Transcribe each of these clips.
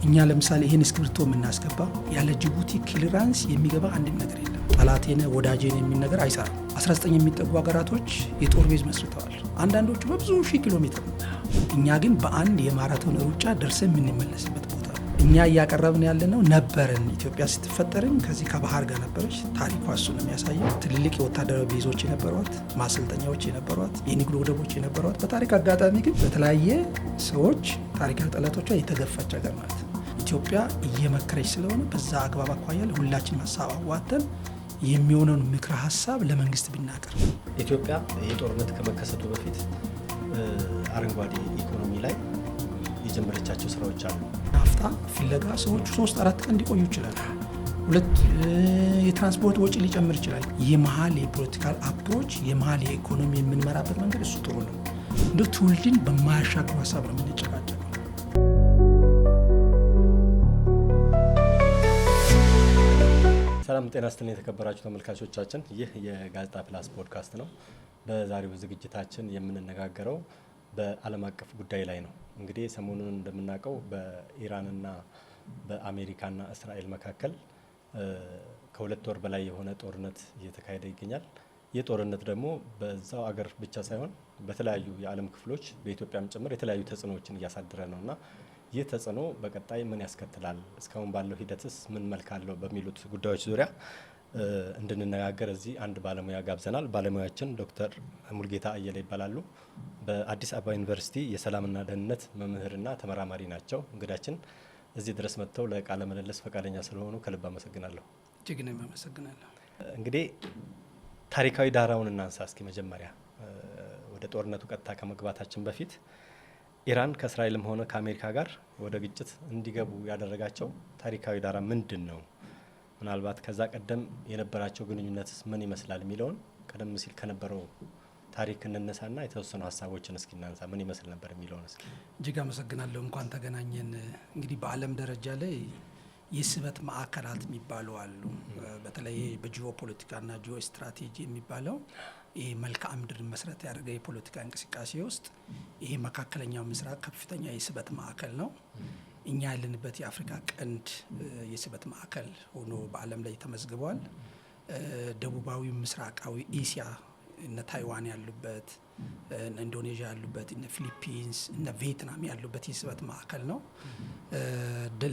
እኛ ለምሳሌ ይሄን እስክሪብቶ የምናስገባ ያለ ጅቡቲ ክሊራንስ የሚገባ አንድም ነገር የለም። ጠላቴነ ወዳጄነ የሚል ነገር አይሰራም። 19 የሚጠጉ ሀገራቶች የጦር ቤዝ መስርተዋል። አንዳንዶቹ በብዙ ሺህ ኪሎ ሜትር። እኛ ግን በአንድ የማራቶን ሩጫ ደርሰን የምንመለስበት ቦታ እኛ እያቀረብን ያለነው ነበረን። ኢትዮጵያ ስትፈጠርም ከዚህ ከባህር ጋር ነበረች። ታሪኳ እሱ ነው የሚያሳየው። ትልልቅ የወታደራዊ ቤዞች የነበሯት፣ ማሰልጠኛዎች የነበሯት፣ የንግድ ወደቦች የነበሯት፣ በታሪክ አጋጣሚ ግን በተለያየ ሰዎች ታሪካዊ ጠላቶቿ የተገፋች ሀገር ናት። ኢትዮጵያ እየመከረች ስለሆነ በዛ አግባብ አኳያ ሁላችን ሀሳብ አዋተን የሚሆነውን ምክረ ሀሳብ ለመንግስት ቢናገር። ኢትዮጵያ የጦርነት ከመከሰቱ በፊት አረንጓዴ ኢኮኖሚ ላይ የጀመረቻቸው ስራዎች አሉ። ናፍጣ ፍለጋ ሰዎቹ 3-4 ቀን ሊቆዩ ይችላል። ሁለት የትራንስፖርት ወጪ ሊጨምር ይችላል። የመሀል የፖለቲካል አፕሮች የመሀል የኢኮኖሚ የምንመራበት መንገድ እሱ ጥሩ ነው። እንደ ትውልድን በማያሻግሩ ሀሳብ ነው የምንጨቃጨቀው። ሰላም ጤና ይስጥልኝ የተከበራችሁ ተመልካቾቻችን፣ ይህ የጋዜጣ ፕላስ ፖድካስት ነው። በዛሬው ዝግጅታችን የምንነጋገረው በዓለም አቀፍ ጉዳይ ላይ ነው። እንግዲህ ሰሞኑን እንደምናውቀው በኢራንና በአሜሪካና እስራኤል መካከል ከ2 ወር በላይ የሆነ ጦርነት እየተካሄደ ይገኛል። ይህ ጦርነት ደግሞ በዛው አገር ብቻ ሳይሆን በተለያዩ የዓለም ክፍሎች በኢትዮጵያም ጭምር የተለያዩ ተጽዕኖዎችን እያሳደረ ነውና ይህ ተጽዕኖ በቀጣይ ምን ያስከትላል፣ እስካሁን ባለው ሂደትስ ምን መልክ አለው በሚሉት ጉዳዮች ዙሪያ እንድንነጋገር እዚህ አንድ ባለሙያ ጋብዘናል። ባለሙያችን ዶክተር ሙልጌታ አየለ ይባላሉ። በአዲስ አበባ ዩኒቨርሲቲ የሰላምና ደህንነት መምህርና ተመራማሪ ናቸው። እንግዳችን እዚህ ድረስ መጥተው ለቃለ ምልልስ ፈቃደኛ ስለሆኑ ከልብ አመሰግናለሁ። እጅግ ነው አመሰግናለሁ። እንግዲህ ታሪካዊ ዳራውን እናንሳ እስኪ። መጀመሪያ ወደ ጦርነቱ ቀጥታ ከመግባታችን በፊት ኢራን ከእስራኤልም ሆነ ከአሜሪካ ጋር ወደ ግጭት እንዲገቡ ያደረጋቸው ታሪካዊ ዳራ ምንድን ነው? ምናልባት ከዛ ቀደም የነበራቸው ግንኙነትስ ምን ይመስላል የሚለውን ቀደም ሲል ከነበረው ታሪክ እንነሳና የተወሰኑ ሀሳቦችን እስኪ እናንሳ። ምን ይመስል ነበር የሚለውን እስኪ። እጅግ አመሰግናለሁ። እንኳን ተገናኘን። እንግዲህ በዓለም ደረጃ ላይ የስበት ማዕከላት የሚባሉ አሉ። በተለይ በጂኦ ፖለቲካና ጂኦ ስትራቴጂ የሚባለው ይሄ መልክዓ ምድርን መሰረት ያደረገ የፖለቲካ እንቅስቃሴ ውስጥ ይሄ መካከለኛው ምስራቅ ከፍተኛ የስበት ማዕከል ነው። እኛ ያለንበት የአፍሪካ ቀንድ የስበት ማዕከል ሆኖ በዓለም ላይ ተመዝግቧል። ደቡባዊ ምስራቃዊ ኤሲያ እነ ታይዋን ያሉበት፣ እነ ኢንዶኔዥያ ያሉበት፣ እነ ፊሊፒንስ፣ እነ ቪየትናም ያሉበት የስበት ማዕከል ነው።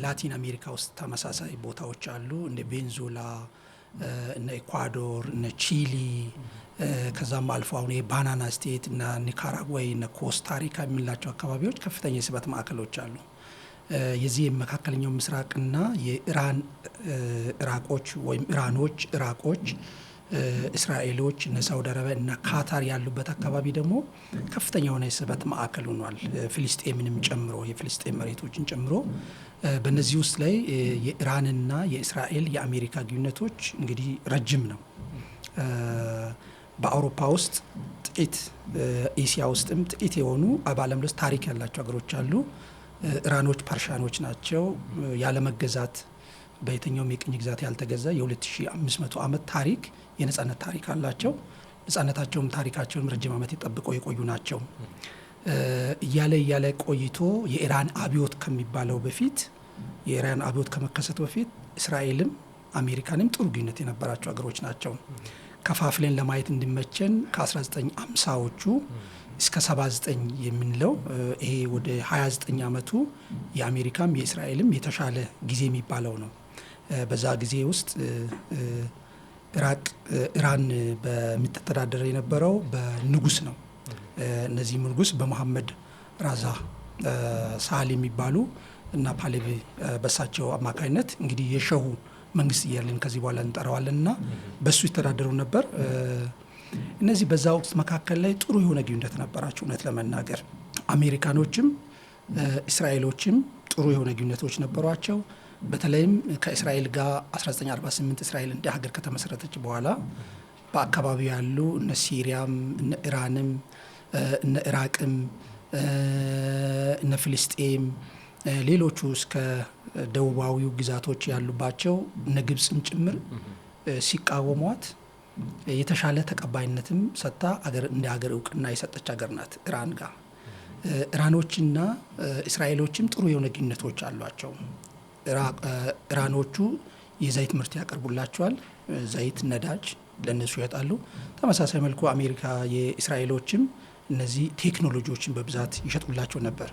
ላቲን አሜሪካ ውስጥ ተመሳሳይ ቦታዎች አሉ። እነ ቬንዙዌላ፣ እነ ኢኳዶር፣ እነ ቺሊ፣ ከዛም አልፎ አሁን የባናና ስቴት እና ኒካራጓይ እና ኮስታሪካ የሚላቸው አካባቢዎች ከፍተኛ የስበት ማዕከሎች አሉ። የዚህ መካከለኛው ምስራቅና የኢራን ኢራቆች ወይም ኢራኖች ኢራቆች እስራኤሎች እነ ሳውዲ አረቢያ እና ካታር ያሉበት አካባቢ ደግሞ ከፍተኛ የሆነ የስበት ማዕከል ሆኗል። ፍልስጤምንም ጨምሮ የፍልስጤም መሬቶችን ጨምሮ በእነዚህ ውስጥ ላይ የኢራንና የእስራኤል የአሜሪካ ግንኙነቶች እንግዲህ ረጅም ነው። በአውሮፓ ውስጥ ጥቂት፣ ኤሲያ ውስጥም ጥቂት የሆኑ በዓለም ውስጥ ታሪክ ያላቸው ሀገሮች አሉ። ኢራኖች ፐርሻኖች ናቸው። ያለመገዛት በየትኛውም የቅኝ ግዛት ያልተገዛ የ2500 ዓመት ታሪክ የነጻነት ታሪክ አላቸው። ነጻነታቸውም ታሪካቸውም ረጅም ዓመት የጠብቀው የቆዩ ናቸው። እያለ ቆይቶ የኢራን አብዮት ከሚባለው በፊት የኢራን አብዮት ከመከሰቱ በፊት እስራኤልም አሜሪካንም ጥሩ ግንኙነት የነበራቸው ሀገሮች ናቸው። ከፋፍለን ለማየት እንዲመቸን ከ1950ዎቹ እስከ 79 የምንለው ይሄ ወደ 29 ዓመቱ የአሜሪካም የእስራኤልም የተሻለ ጊዜ የሚባለው ነው። በዛ ጊዜ ውስጥ ኢራን በምትተዳደር የነበረው በንጉስ ነው። እነዚህ ንጉስ በመሐመድ ራዛ ሳህል የሚባሉ እና ፓሌቪ በሳቸው አማካይነት እንግዲህ የሸሁ መንግስት እያለን ከዚህ በኋላ እንጠራዋለን እና በሱ ይተዳደሩ ነበር። እነዚህ በዛ ወቅት መካከል ላይ ጥሩ የሆነ ግንኙነት ነበራቸው። እውነት ለመናገር አሜሪካኖችም እስራኤሎችም ጥሩ የሆነ ግንኙነቶች ነበሯቸው። በተለይም ከእስራኤል ጋር 1948 እስራኤል እንደ ሀገር ከተመሰረተች በኋላ በአካባቢው ያሉ እነ ሲሪያም እነ ኢራንም እነ ኢራቅም እነ ፍልስጤም ሌሎቹ እስከ ደቡባዊው ግዛቶች ያሉባቸው እነ ግብጽም ጭምር ሲቃወሟት የተሻለ ተቀባይነትም ሰጥታ እንደ ሀገር እውቅና የሰጠች ሀገር ናት ኢራን ጋር። ኢራኖችና እስራኤሎችም ጥሩ የሆነ ግንኙነቶች አሏቸው። ኢራኖቹ የዘይት ምርት ያቀርቡላቸዋል። ዘይት፣ ነዳጅ ለእነሱ ይሸጣሉ። ተመሳሳይ መልኩ አሜሪካ የእስራኤሎችም እነዚህ ቴክኖሎጂዎችን በብዛት ይሸጡላቸው ነበር።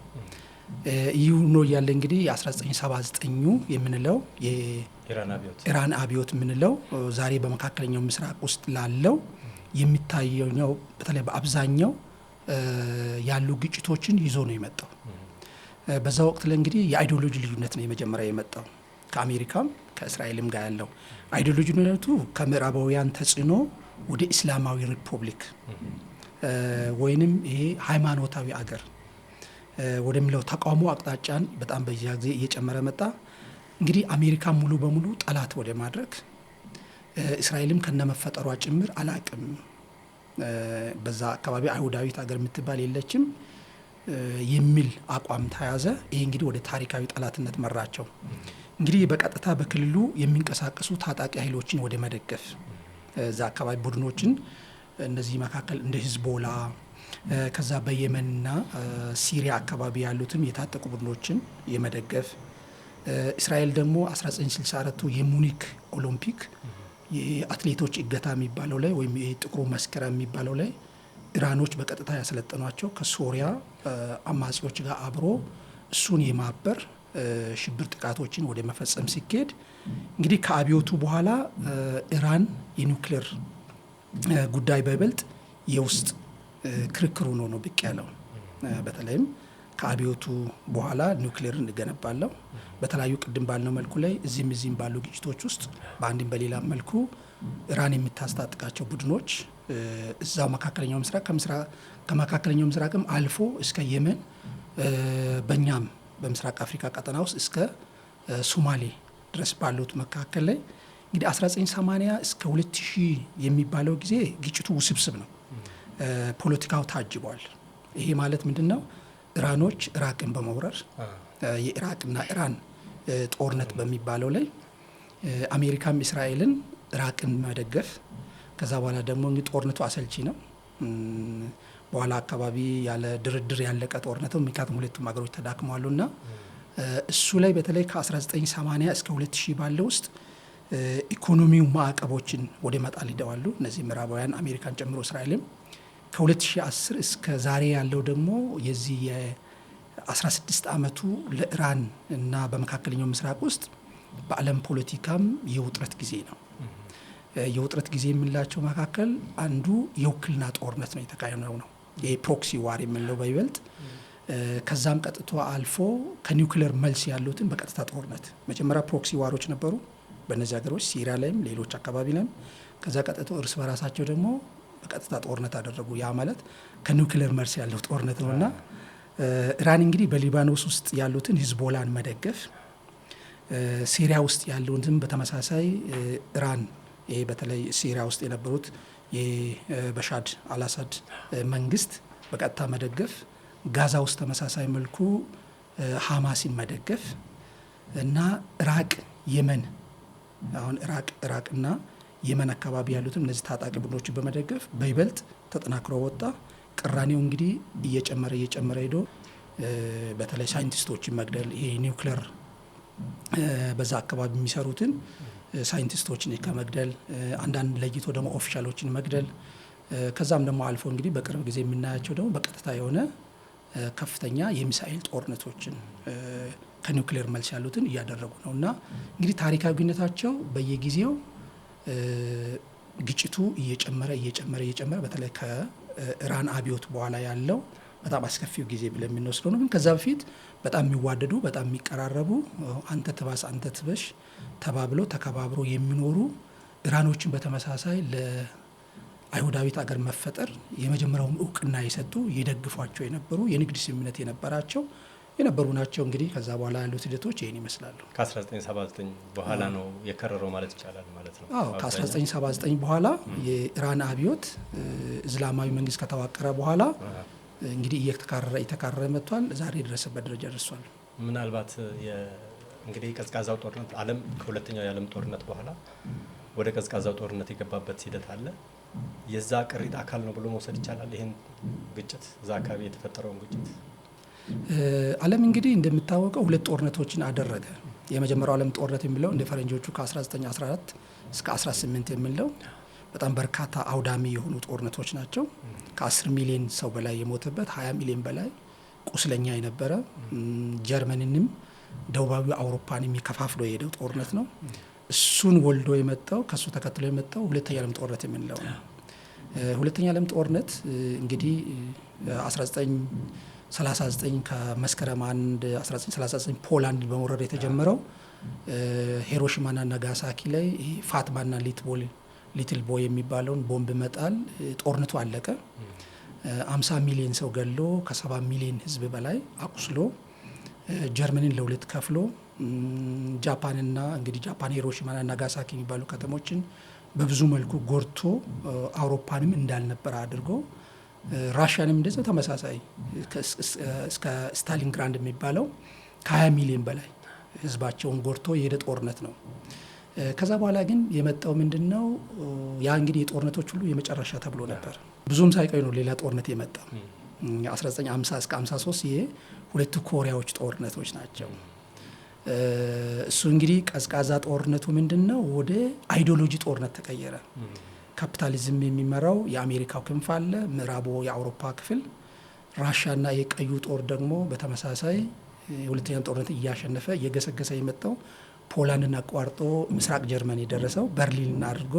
ይህ ሆኖ እያለ እንግዲህ የ1979 የምንለው የኢራን አብዮት የምንለው ዛሬ በመካከለኛው ምስራቅ ውስጥ ላለው የሚታየው በተለይ በአብዛኛው ያሉ ግጭቶችን ይዞ ነው የመጣው። በዛ ወቅት ላይ እንግዲህ የአይዲዮሎጂ ልዩነት ነው የመጀመሪያ የመጣው ከአሜሪካም ከእስራኤልም ጋር ያለው አይዲዮሎጂ ልዩነቱ ከምዕራባውያን ተጽዕኖ ወደ እስላማዊ ሪፐብሊክ ወይንም ይሄ ሃይማኖታዊ አገር ወደሚለው ተቃውሞ አቅጣጫን በጣም በዚያ ጊዜ እየጨመረ መጣ። እንግዲህ አሜሪካ ሙሉ በሙሉ ጠላት ወደ ማድረግ እስራኤልም ከነመፈጠሯ ጭምር አላቅም በዛ አካባቢ አይሁዳዊት ሀገር የምትባል የለችም የሚል አቋም ተያዘ። ይሄ እንግዲህ ወደ ታሪካዊ ጠላትነት መራቸው። እንግዲህ በቀጥታ በክልሉ የሚንቀሳቀሱ ታጣቂ ኃይሎችን ወደ መደገፍ እዛ አካባቢ ቡድኖችን እነዚህ መካከል እንደ ሂዝቦላ ከዛ በየመንና ሲሪያ አካባቢ ያሉትን የታጠቁ ቡድኖችን የመደገፍ እስራኤል ደግሞ 1964 የሙኒክ ኦሎምፒክ የአትሌቶች እገታ የሚባለው ላይ ወይም የጥቁሩ መስከረም የሚባለው ላይ ኢራኖች በቀጥታ ያሰለጠኗቸው ከሶሪያ አማጺዎች ጋር አብሮ እሱን የማበር ሽብር ጥቃቶችን ወደ መፈጸም ሲካሄድ እንግዲህ ከአብዮቱ በኋላ ኢራን የኒውክሌር ጉዳይ በይበልጥ የውስጥ ክርክሩ ነው ብቅ ያለው። በተለይም ከአብዮቱ በኋላ ኒውክሌርን እንገነባለሁ በተለያዩ ቅድም ባልነው መልኩ ላይ እዚህም ባሉ ግጭቶች ውስጥ በአንድም በሌላ መልኩ ኢራን የምታስታጥቃቸው ቡድኖች እዛው መካከለኛው ምስራቅ ከመካከለኛው ምስራቅም አልፎ እስከ የመን በእኛም በምስራቅ አፍሪካ ቀጠና ውስጥ እስከ ሶማሌ ድረስ ባሉት መካከል ላይ እንግዲህ 1980 እስከ 2000 የሚባለው ጊዜ ግጭቱ ውስብስብ ነው። ፖለቲካው ታጅቧል። ይሄ ማለት ምንድነው? ኢራኖች ኢራቅን በመውረር የኢራቅና ኢራን ጦርነት በሚባለው ላይ አሜሪካም እስራኤልን ኢራቅን መደገፍ ከዛ በኋላ ደግሞ እንግዲህ ጦርነቱ አሰልቺ ነው። በኋላ አካባቢ ያለ ድርድር ያለቀ ጦርነት ነው። ምክንያቱም ሁለቱም ሀገሮች ተዳክመዋሉና እሱ ላይ በተለይ ከ1980 እስከ 2000 ባለው ውስጥ ኢኮኖሚው ማዕቀቦችን ወደ መጣል ሂደዋሉ። እነዚህ ምዕራባውያን አሜሪካን ጨምሮ እስራኤልም ከ2010 እስከ ዛሬ ያለው ደግሞ የዚህ የ16 ዓመቱ ለኢራን እና በመካከለኛው ምስራቅ ውስጥ በዓለም ፖለቲካም የውጥረት ጊዜ ነው። የውጥረት ጊዜ የምንላቸው መካከል አንዱ የውክልና ጦርነት ነው የተካሄደው ነው። የፕሮክሲ ዋር የምንለው በይበልጥ ከዛም ቀጥቶ አልፎ ከኒውክሌር መልስ ያሉትን በቀጥታ ጦርነት መጀመሪያ ፕሮክሲ ዋሮች ነበሩ በእነዚህ ሀገሮች ሲሪያ ላይም ሌሎች አካባቢ ላይም። ከዛ ቀጥቶ እርስ በራሳቸው ደግሞ በቀጥታ ጦርነት አደረጉ። ያ ማለት ከኒውክሌር መልስ ያለው ጦርነት ነውና ኢራን እንግዲህ በሊባኖስ ውስጥ ያሉትን ሂዝቦላን መደገፍ፣ ሲሪያ ውስጥ ያሉትን በተመሳሳይ ኢራን ይሄ በተለይ ሲሪያ ውስጥ የነበሩት የበሻር አልአሳድ መንግስት በቀጥታ መደገፍ፣ ጋዛ ውስጥ ተመሳሳይ መልኩ ሀማሲን መደገፍ እና ኢራቅ፣ የመን አሁን ኢራቅና የመን አካባቢ ያሉትን እነዚህ ታጣቂ ቡድኖችን በመደገፍ በይበልጥ ተጠናክሮ ወጣ። ቅራኔው እንግዲህ እየጨመረ ሄዶ በተለይ ሳይንቲስቶችን መግደል ይሄ ኒውክሌር በዛ አካባቢ የሚሰሩትን ሳይንቲስቶችን ከመግደል አንዳንድ ለይቶ ደግሞ ኦፊሻሎችን መግደል ከዛም ደግሞ አልፎ እንግዲህ በቅርብ ጊዜ የምናያቸው ደግሞ በቀጥታ የሆነ ከፍተኛ የሚሳኤል ጦርነቶችን ከኒውክሌር መልስ ያሉትን እያደረጉ ነው እና እንግዲህ ታሪካዊ ግንኙነታቸው በየጊዜው ግጭቱ እየጨመረ በተለይ ከኢራን አብዮት በኋላ ያለው በጣም አስከፊው ጊዜ ብለን የምንወስደው ነው። ግን ከዛ በፊት በጣም የሚዋደዱ በጣም የሚቀራረቡ አንተ ትባስ አንተ ትበሽ ተባብለው ተከባብሮ የሚኖሩ ኢራኖችን በተመሳሳይ ለአይሁዳዊት አገር መፈጠር የመጀመሪያውን እውቅና የሰጡ የደግፏቸው የነበሩ የንግድ ስምምነት የነበሩ ናቸው። እንግዲህ ከዛ በኋላ ያሉት ሂደቶች ይህን ይመስላሉ። ከ1979 በኋላ ነው የከረረው ማለት ይቻላል ማለት ነው። አዎ ከ1979 በኋላ የኢራን አብዮት እስላማዊ መንግስት ከተዋቀረ በኋላ እንግዲህ እየተካረረ መጥቷል። ዛሬ የደረሰበት ደረጃ ደርሷል። ምናልባት እንግዲህ ቀዝቃዛው ጦርነት ዓለም ከሁለተኛው የዓለም ጦርነት በኋላ ወደ ቀዝቃዛው ጦርነት የገባበት ሂደት አለ። የዛ ቅሪት አካል ነው ብሎ መውሰድ ይቻላል። ይህን ግጭት እዛ አካባቢ የተፈጠረውን ግጭት ዓለም እንግዲህ እንደሚታወቀው ሁለት ጦርነቶችን አደረገ። የመጀመሪያው ዓለም ጦርነት የሚለው እንደ ፈረንጆቹ ከ1914 እስከ 18 የሚለው በጣም በርካታ አውዳሚ የሆኑ ጦርነቶች ናቸው። ከ10 ሚሊዮን ሰው በላይ የሞተበት፣ 20 ሚሊዮን በላይ ቁስለኛ የነበረ፣ ጀርመንንም ደቡባዊ አውሮፓን የሚከፋፍሎ የሄደው ጦርነት ነው። እሱን ወልዶ የመጣው ከሱ ተከትሎ የመጣው ሁለተኛ ዓለም ጦርነት የምንለው ነው። ሁለተኛ ዓለም ጦርነት እንግዲህ 1939 ከመስከረም 1 1939 ፖላንድ በመውረር የተጀመረው ሂሮሺማና ናጋሳኪ ላይ ፋትማና ሊትል ቦይ የሚባለውን ቦምብ መጣል ጦርነቱ አለቀ። 50 ሚሊዮን ሰው ገሎ ከ70 ሚሊዮን ሕዝብ በላይ አቁስሎ ጀርመንን ለሁለት ከፍሎ ጃፓንና እንግዲህ ጃፓን ሂሮሺማና ናጋሳኪ የሚባሉ ከተሞችን በብዙ መልኩ ጎድቶ አውሮፓንም እንዳልነበረ አድርጎ ራሽያንም እንደዚያው ተመሳሳይ እስከ ስታሊንግራንድ የሚባለው ከ20 ሚሊዮን በላይ ህዝባቸውን ጎድቶ የሄደ ጦርነት ነው። ከዛ በኋላ ግን የመጣው ምንድን ነው? ያ እንግዲህ የጦርነቶች ሁሉ የመጨረሻ ተብሎ ነበር። ብዙም ሳይቆይ ነው ሌላ ጦርነት የመጣው። 1950 እስከ 53 ይሄ ሁለቱ ኮሪያዎች ጦርነቶች ናቸው። እሱ እንግዲህ ቀዝቃዛ ጦርነቱ ምንድን ነው? ወደ አይዲዮሎጂ ጦርነት ተቀየረ። ካፒታሊዝም የሚመራው የአሜሪካው ክንፍ አለ፣ ምዕራቡ የአውሮፓ ክፍል። ራሻና የቀዩ ጦር ደግሞ በተመሳሳይ የሁለተኛውን ጦርነት እያሸነፈ እየገሰገሰ የመጣው ፖላንድን አቋርጦ ምስራቅ ጀርመን የደረሰው በርሊንን አድርጎ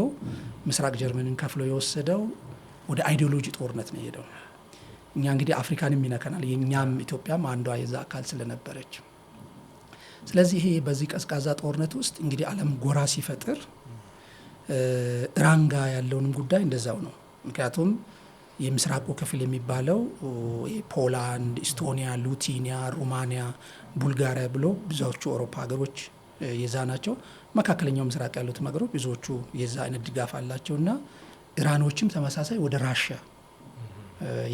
ምስራቅ ጀርመንን ከፍሎ የወሰደው ወደ አይዲዮሎጂ ጦርነት ነው የሄደው። እኛ እንግዲህ አፍሪካንም ይነከናል፣ የእኛም ኢትዮጵያም አንዷ የዛ አካል ስለነበረች። ስለዚህ ይሄ በዚህ ቀዝቃዛ ጦርነት ውስጥ እንግዲህ ዓለም ጎራ ሲፈጥር ኢራን ጋር ያለውንም ጉዳይ እንደዛው ነው። ምክንያቱም የምስራቁ ክፍል የሚባለው ፖላንድ፣ ኢስቶኒያ፣ ሊቱዌኒያ፣ ሩማኒያ፣ ቡልጋሪያ ብሎ ብዙዎቹ አውሮፓ ሀገሮች የዛ ናቸው። መካከለኛው ምስራቅ ያሉት ሀገሮች ብዙዎቹ የዛ አይነት ድጋፍ አላቸው እና ኢራኖችም ተመሳሳይ ወደ ራሽያ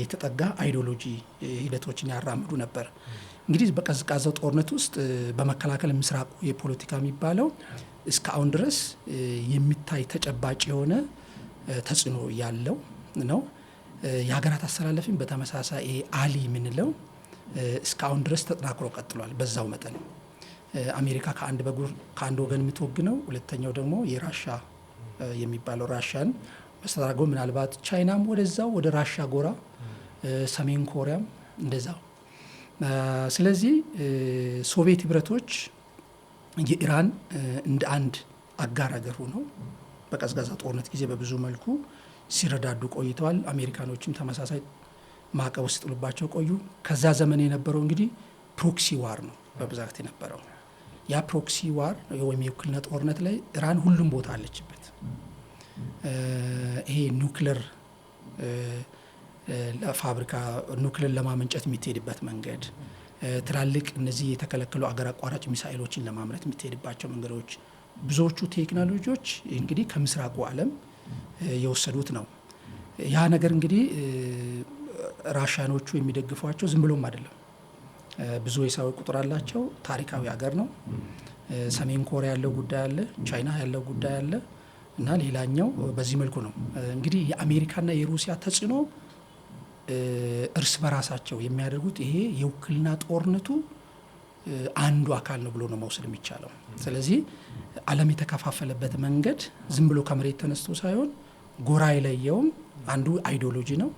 የተጠጋ አይዲዮሎጂ ሂደቶችን ያራምዱ ነበር። እንግዲህ በቀዝቃዛው ጦርነት ውስጥ በመከላከል ምስራቁ የፖለቲካ የሚባለው እስካሁን ድረስ የሚታይ ተጨባጭ የሆነ ተጽዕኖ ያለው ነው። የሀገራት አሰላለፍም በተመሳሳይ አሊ የምንለው እስካሁን ድረስ ተጠናክሮ ቀጥሏል። በዛው መጠን አሜሪካ ከአንድ ወገን የምትወግነው፣ ሁለተኛው ደግሞ የራሻ የሚባለው ራሻን መስተዳድርጎ ምናልባት ቻይናም ወደዛው ወደ ራሻ ጎራ፣ ሰሜን ኮሪያም እንደዛው። ስለዚህ ሶቪየት ህብረቶች የኢራን እንደ አንድ አጋር ሀገር ሆነው በቀዝቃዛ ጦርነት ጊዜ በብዙ መልኩ ሲረዳዱ ቆይተዋል። አሜሪካኖችም ተመሳሳይ ማዕቀብ ውስጥ ጥሉባቸው ቆዩ። ከዛ ዘመን የነበረው እንግዲህ ፕሮክሲ ዋር ነው በብዛት የነበረው። ያ ፕሮክሲ ዋር ወይም የውክልና ጦርነት ላይ ኢራን ሁሉም ቦታ አለችበት። ይሄ ኒውክሌር ለፋብሪካ ኒውክሌር ለማመንጨት የሚትሄድበት መንገድ፣ ትላልቅ እነዚህ የተከለከሉ አገር አቋራጭ ሚሳኤሎችን ለማምረት የሚትሄድባቸው መንገዶች፣ ብዙዎቹ ቴክኖሎጂዎች እንግዲህ ከምስራቁ ዓለም የወሰዱት ነው። ያ ነገር እንግዲህ ራሽያኖቹ የሚደግፏቸው ዝም ብሎም አይደለም። ብዙ የሰው ቁጥር አላቸው። ታሪካዊ ሀገር ነው። ሰሜን ኮሪያ ያለው ጉዳይ አለ፣ ቻይና ያለው ጉዳይ አለ እና ሌላኛው በዚህ መልኩ ነው እንግዲህ የአሜሪካና የሩሲያ ተጽዕኖ እርስ በራሳቸው የሚያደርጉት ይሄ የውክልና ጦርነቱ አንዱ አካል ነው ብሎ ነው መውሰድ የሚቻለው። ስለዚህ ዓለም የተከፋፈለበት መንገድ ዝም ብሎ ከመሬት ተነስቶ ሳይሆን ጎራ የለየውም አንዱ አይዲዮሎጂ ነው።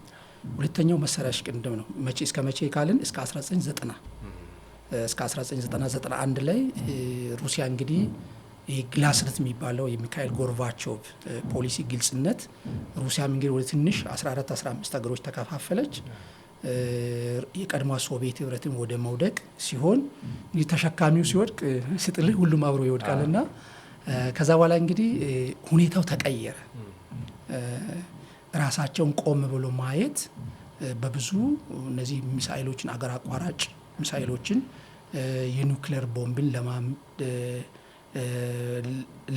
ሁለተኛው መሳሪያ ሽቅድድም ነው። መቼ እስከ መቼ ካልን እስከ 1990 እስከ 1991 ላይ ሩሲያ እንግዲህ ይህ ግላስነት የሚባለው የሚካኤል ጎርባቾቭ ፖሊሲ ግልጽነት ሩሲያም እንግዲህ ወደ ትንሽ 14-15 ሀገሮች ተከፋፈለች። የቀድሞ ሶቪየት ህብረትም ወደ መውደቅ ሲሆን እንግዲህ ተሸካሚው ሲወድቅ ስጥልህ ሁሉም አብሮ ይወድቃል እና ከዛ በኋላ እንግዲህ ሁኔታው ተቀየረ። ራሳቸውን ቆም ብሎ ማየት በብዙ እነዚህ ሚሳኤሎችን አገር አቋራጭ ሚሳኤሎችን የኒውክሌር ቦምብን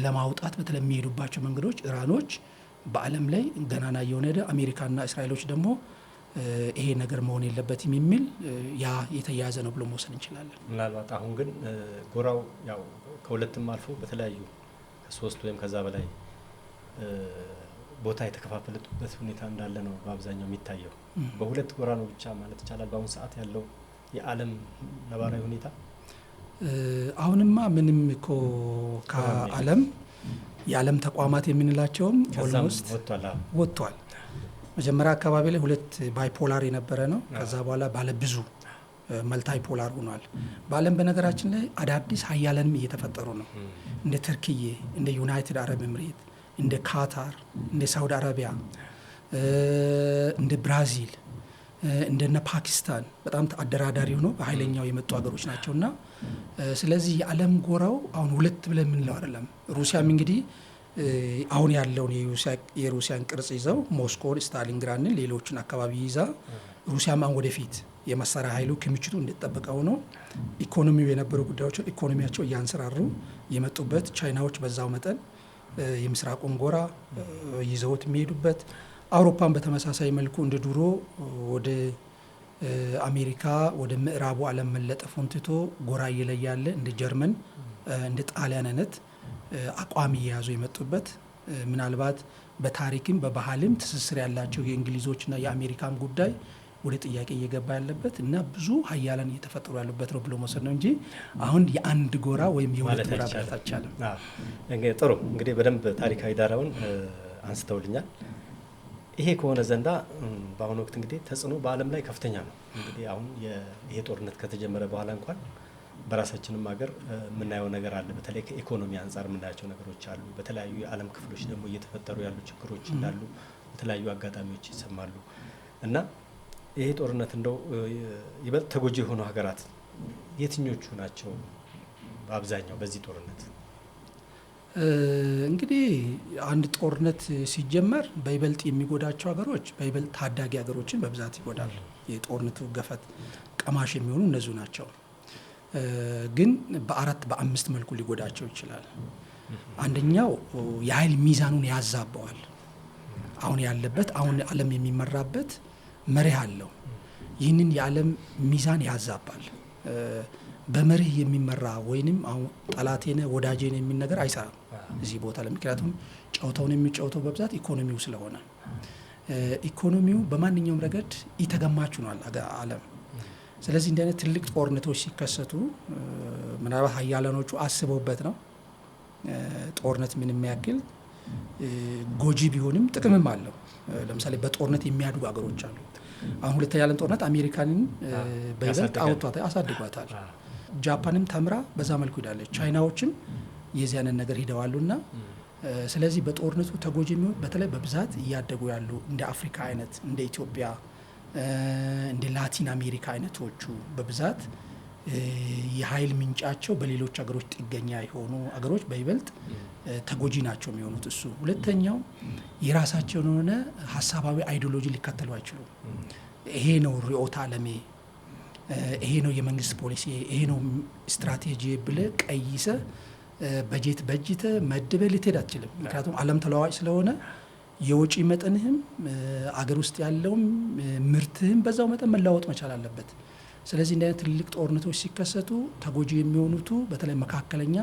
ለማውጣት በተለይ የሚሄዱባቸው መንገዶች ኢራኖች በዓለም ላይ ገናና እየሆነ ሄደ። አሜሪካና እስራኤሎች ደግሞ ይሄ ነገር መሆን የለበትም የሚል ያ የተያያዘ ነው ብሎ መውሰድ እንችላለን። ምናልባት አሁን ግን ጎራው ያው ከሁለትም አልፎ በተለያዩ ከሶስት ወይም ከዛ በላይ ቦታ የተከፋፈለበት ሁኔታ እንዳለ ነው በአብዛኛው የሚታየው። በሁለት ጎራ ነው ብቻ ማለት ይቻላል በአሁኑ ሰዓት ያለው የዓለም ነባራዊ ሁኔታ? አሁንማ ምንም እኮ ከዓለም የዓለም ተቋማት የምንላቸውም ኦልሞስት ወጥቷል። መጀመሪያ አካባቢ ላይ ሁለት ባይፖላር የነበረ ነው። ከዛ በኋላ ባለ ብዙ መልታይ ፖላር ሆኗል በዓለም። በነገራችን ላይ አዳዲስ ሀያላንም እየተፈጠሩ ነው። እንደ ተርኪዬ፣ እንደ ዩናይትድ አረብ ኤምሬት፣ እንደ ካታር፣ እንደ ሳውዲ አረቢያ፣ እንደ ብራዚል፣ እንደነ ፓኪስታን በጣም አደራዳሪ ሆኖ በኃይለኛው የመጡ ሀገሮች ናቸው። እና ስለዚህ የዓለም ጎራው አሁን ሁለት ብለን የምንለው አይደለም። ሩሲያም እንግዲህ አሁን ያለውን የሩሲያን ቅርጽ ይዘው ሞስኮን፣ ስታሊንግራድን፣ ሌሎችን አካባቢ ይዛ ሩሲያም አሁን ወደፊት የመሳሪያ ኃይሉ ክምችቱ እንደተጠበቀው ነው። ኢኮኖሚው የነበሩ ጉዳዮችን ኢኮኖሚያቸው እያንሰራሩ የመጡበት፣ ቻይናዎች በዛው መጠን የምስራቁን ጎራ ይዘውት የሚሄዱበት፣ አውሮፓን በተመሳሳይ መልኩ እንደ ድሮ ወደ አሜሪካ ወደ ምዕራቡ ዓለም መለጠፉን ትቶ ጎራ እየለያለ እንደ ጀርመን እንደ ጣሊያን አይነት አቋም እየያዙ የመጡበት፣ ምናልባት በታሪክም በባህልም ትስስር ያላቸው የእንግሊዞችና የአሜሪካም ጉዳይ ወደ ጥያቄ እየገባ ያለበት እና ብዙ ሀያላን እየተፈጠሩ ያሉበት ነው ብሎ መውሰድ ነው እንጂ አሁን የአንድ ጎራ ወይም የሁለት ጎራ ማለት አይቻልም። ጥሩ እንግዲህ በደንብ ታሪካዊ ዳራውን አንስተውልኛል። ይሄ ከሆነ ዘንዳ በአሁኑ ወቅት እንግዲህ ተጽዕኖ በዓለም ላይ ከፍተኛ ነው። እንግዲህ አሁን ይሄ ጦርነት ከተጀመረ በኋላ እንኳን በራሳችንም ሀገር የምናየው ነገር አለ። በተለይ ከኢኮኖሚ አንጻር የምናያቸው ነገሮች አሉ። በተለያዩ የዓለም ክፍሎች ደግሞ እየተፈጠሩ ያሉ ችግሮች እንዳሉ በተለያዩ አጋጣሚዎች ይሰማሉ እና ይሄ ጦርነት እንደው ይበልጥ ተጎጂ የሆኑ ሀገራት የትኞቹ ናቸው? በአብዛኛው በዚህ ጦርነት እንግዲህ አንድ ጦርነት ሲጀመር በይበልጥ የሚጎዳቸው ሀገሮች በይበልጥ ታዳጊ ሀገሮችን በብዛት ይጎዳል። የጦርነቱ ገፈት ቀማሽ የሚሆኑ እነዚሁ ናቸው። ግን በ4-5 መልኩ ሊጎዳቸው ይችላል። አንደኛው የኃይል ሚዛኑን ያዛባዋል። አሁን ያለበት አሁን ዓለም የሚመራበት መርህ አለው። ይህንን የዓለም ሚዛን ያዛባል። በመርህ የሚመራ ወይንም አሁን ጠላቴነ ወዳጄነ የሚል ነገር አይሰራም እዚህ ቦታ ላይ። ምክንያቱም ጨዋታውን የሚጫወተው በብዛት ኢኮኖሚው ስለሆነ ኢኮኖሚው በማንኛውም ረገድ ኢተገማች ሆኗል ዓለም። ስለዚህ እንዲህ አይነት ትልቅ ጦርነቶች ሲከሰቱ ምናልባት ሀያላኖቹ አስበውበት ነው። ጦርነት ምን የሚያክል ጎጂ ቢሆንም ጥቅምም አለው። ለምሳሌ በጦርነት የሚያድጉ ሀገሮች አሉ። አሁን ሁለተኛ የዓለም ጦርነት አሜሪካንን በይበልጥ አውጥቷታል፣ አሳድጓታል። ጃፓንም ተምራ በዛ መልኩ ሄዳለች። ቻይናዎችም የዚያንን ነገር ሂደዋሉና ስለዚህ በጦርነቱ ተጎጂ የሚሆን በተለይ በብዛት እያደጉ ያሉ እንደ አፍሪካ አይነት እንደ ኢትዮጵያ እንደ ላቲን አሜሪካ አይነቶቹ በብዛት የኃይል ምንጫቸው በሌሎች ሀገሮች ጥገኛ የሆኑ ሀገሮች በይበልጥ ተጎጂ ናቸው የሚሆኑት። እሱ ሁለተኛው የራሳቸውን የሆነ ሀሳባዊ አይዲዮሎጂ ሊከተሉ አይችሉም። ይሄ ነው ርዕዮተ ዓለሜ፣ ይሄ ነው የመንግስት ፖሊሲ፣ ይሄ ነው ስትራቴጂ ብለ ቀይሰ በጀት በጅተ መድበ ልትሄድ አትችልም። ምክንያቱም ዓለም ተለዋዋጭ ስለሆነ የወጪ መጠንህም አገር ውስጥ ያለውም ምርትህም በዛው መጠን መለዋወጥ መቻል አለበት። ስለዚህ እንዲህ አይነት ትልልቅ ጦርነቶች ሲከሰቱ ተጎጂ የሚሆኑቱ በተለይ መካከለኛ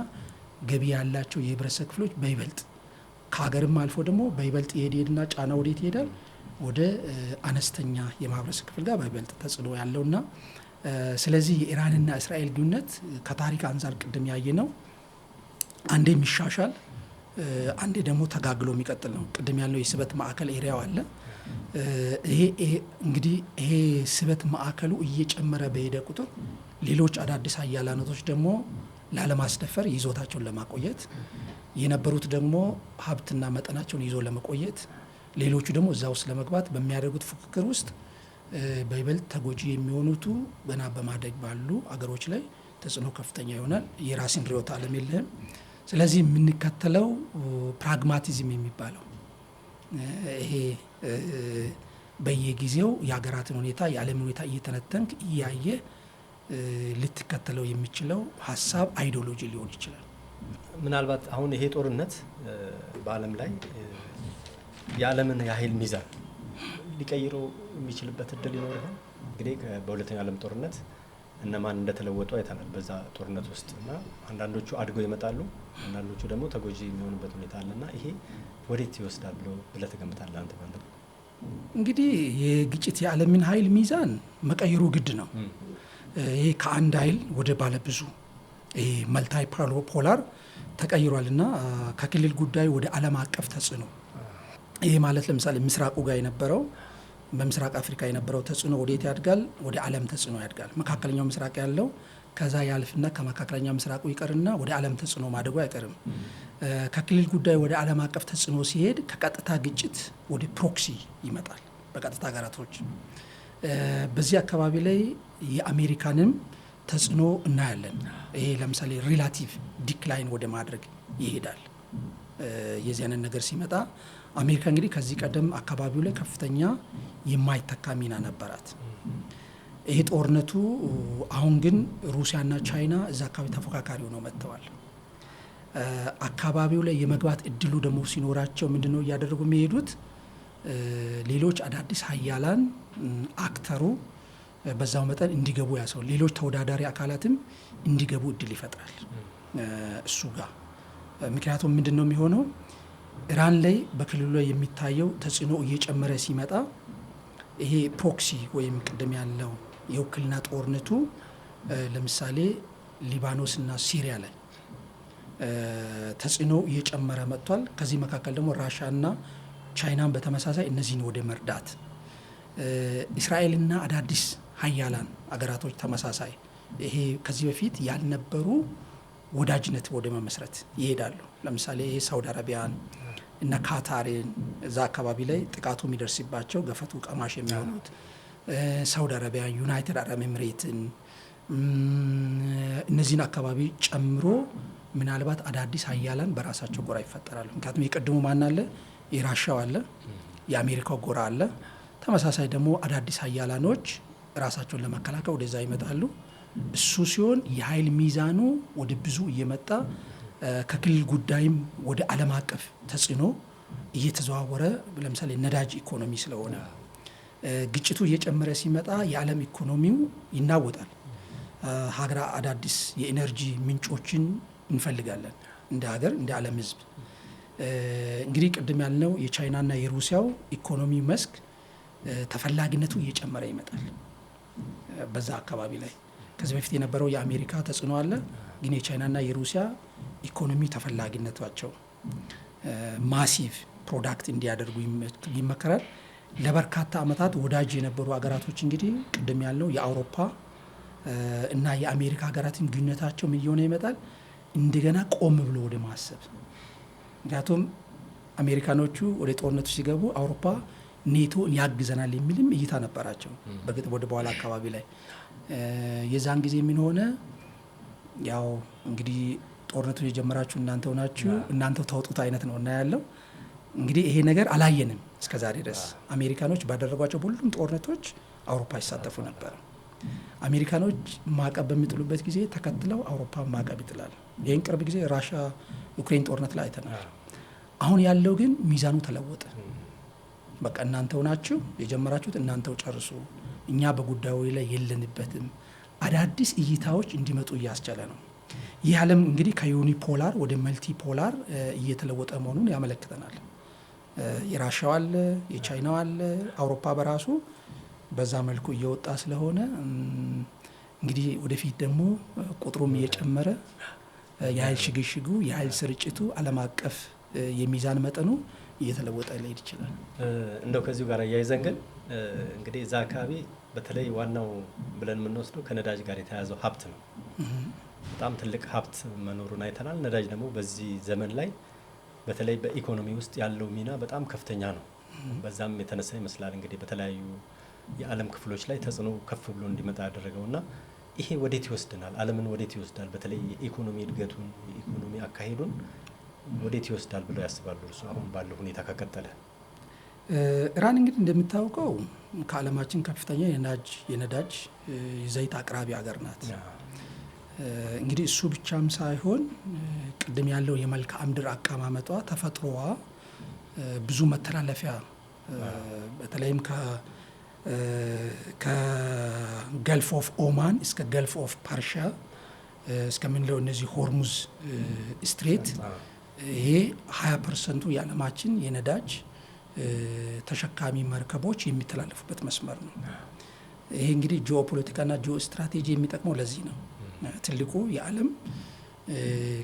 ገቢ ያላቸው የህብረተሰብ ክፍሎች በይበልጥ ከሀገርም አልፎ ደግሞ በይበልጥ ይሄድና ጫና ወዴት ይሄዳል? ወደ አነስተኛ የማህበረሰብ ክፍል ጋር በይበልጥ ተጽዕኖ ያለውና ስለዚህ የኢራንና እስራኤል ግንኙነት ከታሪክ አንጻር ቅድም ያየ ነው። አንዴ የሚሻሻል አንዴ ደግሞ ተጋግሎ የሚቀጥል ነው። ቅድም ያለው የስበት ማዕከል ኤሪያው አለ። ይሄ እንግዲህ ይሄ ስበት ማዕከሉ እየጨመረ በሄደ ቁጥር ሌሎች አዳዲስ ሀያላነቶች ደግሞ ላለማስደፈር ይዞታቸውን ለማቆየት የነበሩት ደግሞ ሀብትና መጠናቸውን ይዞ ለመቆየት ሌሎቹ ደግሞ እዛ ውስጥ ለመግባት በሚያደርጉት ፉክክር ውስጥ በይበልጥ ተጎጂ የሚሆኑቱ ገና በማደግ ባሉ አገሮች ላይ ተጽዕኖ ከፍተኛ ይሆናል። የራስን ርዕዮተ ዓለም የለህም። ስለዚህ የምንከተለው ፕራግማቲዝም የሚባለው ይሄ በየጊዜው የሀገራትን ሁኔታ የዓለምን ሁኔታ እየተነተንክ እያየ ልትከተለው የሚችለው ሀሳብ አይዲዮሎጂ ሊሆን ይችላል። ምናልባት አሁን ይሄ ጦርነት በዓለም ላይ የዓለምን የኃይል ሚዛን ሊቀይረው የሚችልበት እድል ይኖር ይሆን? እንግዲህ በሁለተኛው ዓለም ጦርነት እነማን እንደተለወጡ አይተናል በዛ ጦርነት ውስጥ እና አንዳንዶቹ አድገው ይመጣሉ፣ አንዳንዶቹ ደግሞ ተጎጂ የሚሆኑበት ሁኔታ አለና ይሄ ወዴት ይወስዳል ብለህ ትገምታለህ አንተ? ማለት እንግዲህ የግጭት የዓለምን ኃይል ሚዛን መቀየሩ ግድ ነው። ይሄ ከአንድ ኃይል ወደ ባለብዙ ይሄ መልታይ ፖላር ተቀይሯልና ከክልል ጉዳይ ወደ ዓለም አቀፍ ተጽዕኖ ይሄ ማለት ለምሳሌ ምስራቁ ጋር የነበረው በምስራቅ አፍሪካ የነበረው ተጽዕኖ ወዴት ያድጋል? ወደ ዓለም ተጽዕኖ ያድጋል። መካከለኛው ምስራቅ ያለው ከዛ ያልፍና ከመካከለኛው ምስራቁ ይቀርና ወደ ዓለም ተጽዕኖ ማደጉ አይቀርም። ከክልል ጉዳይ ወደ ዓለም አቀፍ ተጽዕኖ ሲሄድ ከቀጥታ ግጭት ወደ ፕሮክሲ ይመጣል። በቀጥታ ሀገራቶች በዚህ አካባቢ ላይ የአሜሪካንም ተጽዕኖ እናያለን። ይሄ ለምሳሌ ሪላቲቭ ዲክላይን ወደ ማድረግ ይሄዳል። የዚህ አይነት ነገር ሲመጣ አሜሪካ እንግዲህ ከዚህ ቀደም አካባቢው ላይ ከፍተኛ የማይተካ ሚና ነበራት። ይሄ ጦርነቱ አሁን ግን ሩሲያና ቻይና እዛ አካባቢ ተፎካካሪ ሆነው መጥተዋል። አካባቢው ላይ የመግባት እድሉ ደግሞ ሲኖራቸው ምንድነው እያደረጉ የሚሄዱት? ሌሎች አዳዲስ ሀያላን አክተሩ በዛው መጠን እንዲገቡ ያሰው ሌሎች ተወዳዳሪ አካላትም እንዲገቡ እድል ይፈጥራል እሱ ጋር። ምክንያቱም ምንድን ነው የሚሆነው ኢራን ላይ በክልሉ ላይ የሚታየው ተጽዕኖ እየጨመረ ሲመጣ ይሄ ፕሮክሲ ወይም ቅድም ያለው የውክልና ጦርነቱ ለምሳሌ ሊባኖስና ሲሪያ ላይ ተጽዕኖ እየጨመረ መጥቷል። ከዚህ መካከል ደግሞ ራሻና ቻይናን በተመሳሳይ እነዚህን ወደ መርዳት እስራኤልና አዳዲስ ሀያላን አገራቶች ተመሳሳይ ይሄ ከዚህ በፊት ያልነበሩ ወዳጅነት ወደ መመስረት ይሄዳሉ። ለምሳሌ ይሄ ሳውዲ አረቢያን እና ካታርን እዛ አካባቢ ላይ ጥቃቱ የሚደርስባቸው ገፈቱ ቀማሽ የሚሆኑት ሳውዲ አረቢያ፣ ዩናይትድ አረብ ኤምሬትን እነዚህን አካባቢ ጨምሮ ምናልባት አዳዲስ ሀያላን በራሳቸው ጎራ ይፈጠራሉ። ምክንያቱም የቀድሞ ማን አለ? የራሻው አለ፣ የአሜሪካው ጎራ አለ። ተመሳሳይ ደግሞ አዳዲስ ሀያላኖች ራሳቸውን ለመከላከል ወደዛ ይመጣሉ። እሱ ሲሆን የኃይል ሚዛኑ ወደ ብዙ እየመጣ ከክልል ጉዳይም ወደ ዓለም አቀፍ ተጽዕኖ እየተዘዋወረ ለምሳሌ ነዳጅ ኢኮኖሚ ስለሆነ ግጭቱ እየጨመረ ሲመጣ የዓለም ኢኮኖሚው ይናወጣል። ሀገራ አዳዲስ የኢነርጂ ምንጮችን እንፈልጋለን እንደ ሀገር እንደ ዓለም ሕዝብ። እንግዲህ ቅድም ያልነው የቻይናና የሩሲያው ኢኮኖሚ መስክ ተፈላጊነቱ እየጨመረ ይመጣል በዛ አካባቢ ላይ። ከዚህ በፊት የነበረው የአሜሪካ ተጽዕኖ አለ፣ ግን የቻይናና የሩሲያ ኢኮኖሚ ተፈላጊነታቸው ማሲቭ ፕሮዳክት እንዲያደርጉ ይመከራል። ለበርካታ ዓመታት ወዳጅ የነበሩ ሀገራቶች እንግዲህ ቅድም ያልነው የአውሮፓ እና የአሜሪካ ሀገራትን ግንኙነታቸው ምን እየሆነ ይመጣል? እንደገና ቆም ብሎ ወደ ማሰብ። ምክንያቱም አሜሪካኖቹ ወደ ጦርነቱ ሲገቡ አውሮፓ ኔቶ ያግዘናል የሚልም እይታ ነበራቸው። በግጥ ወደ በኋላ አካባቢ ላይ የዛን ጊዜ ምን ሆነ? ያው እንግዲህ ጦርነቱን የጀመራችሁ እናንተው ናችሁ፣ እናንተው ተወጡት አይነት ነው እና ያለው እንግዲህ ይሄ ነገር አላየንም እስከዛሬ ድረስ። አሜሪካኖች ባደረጓቸው ሁሉም ጦርነቶች አውሮፓ ይሳተፉ ነበር። አሜሪካኖች ማዕቀብ በሚጥሉበት ጊዜ ተከትለው አውሮፓ ማዕቀብ ይጥላል። ይህን ቅርብ ጊዜ ራሻ ዩክሬን ጦርነት ላይ አይተናል። አሁን ያለው ግን ሚዛኑ ተለወጠ። በቃ እናንተው ናችሁ የጀመራችሁት፣ እናንተው ጨርሱ፣ እኛ በጉዳዩ ላይ የለንበትም። አዳዲስ እይታዎች እንዲመጡ እያስቻለ ነው። ይህ ዓለም እንግዲህ ከዩኒፖላር ወደ መልቲ ፖላር እየተለወጠ መሆኑን ያመለክተናል። የራሻው አለ፣ የቻይናው አለ፣ አውሮፓ በራሱ በዛ መልኩ እየወጣ ስለሆነ እንግዲህ ወደፊት ደግሞ ቁጥሩም እየጨመረ የኃይል ሽግሽጉ የኃይል ስርጭቱ ዓለም አቀፍ የሚዛን መጠኑ እየተለወጠ ሊሄድ ይችላል። እንደው ከዚሁ ጋር እያይዘን ግን እንግዲህ እዛ አካባቢ በተለይ ዋናው ብለን የምንወስደው ከነዳጅ ጋር የተያያዘው ሀብት ነው። በጣም ትልቅ ሀብት መኖሩን አይተናል። ነዳጅ ደግሞ በዚህ ዘመን ላይ በተለይ በኢኮኖሚ ውስጥ ያለው ሚና በጣም ከፍተኛ ነው። በዛም የተነሳ ይመስላል እንግዲህ በተለያዩ የዓለም ክፍሎች ላይ ተጽዕኖ ከፍ ብሎ እንዲመጣ ያደረገው እና ይሄ ወዴት ይወስድናል? ዓለምን ወዴት ይወስዳል? በተለይ የኢኮኖሚ እድገቱን የኢኮኖሚ አካሄዱን ወዴት ይወስዳል ብለው ያስባሉ እርሱ አሁን ባለው ሁኔታ ከቀጠለ? ኢራን እንግዲህ እንደምታውቀው ከዓለማችን ከፍተኛ የነዳጅ ዘይት አቅራቢ ሀገር ናት። እንግዲህ እሱ ብቻም ሳይሆን ቅድም ያለው የመልክዓ ምድር አቀማመጧ ተፈጥሮዋ ብዙ መተላለፊያ በተለይም ከገልፍ ኦፍ ኦማን እስከ ገልፍ ኦፍ ፐርሻ እስከምንለው እነዚህ ሆርሙዝ ስትሬት ይሄ 20% የዓለማችን የነዳጅ ተሸካሚ መርከቦች የሚተላለፉበት መስመር ነው። ይሄ እንግዲህ ጂኦፖለቲካና ጂኦ ስትራቴጂ የሚጠቅመው ለዚህ ነው። ትልቁ የዓለም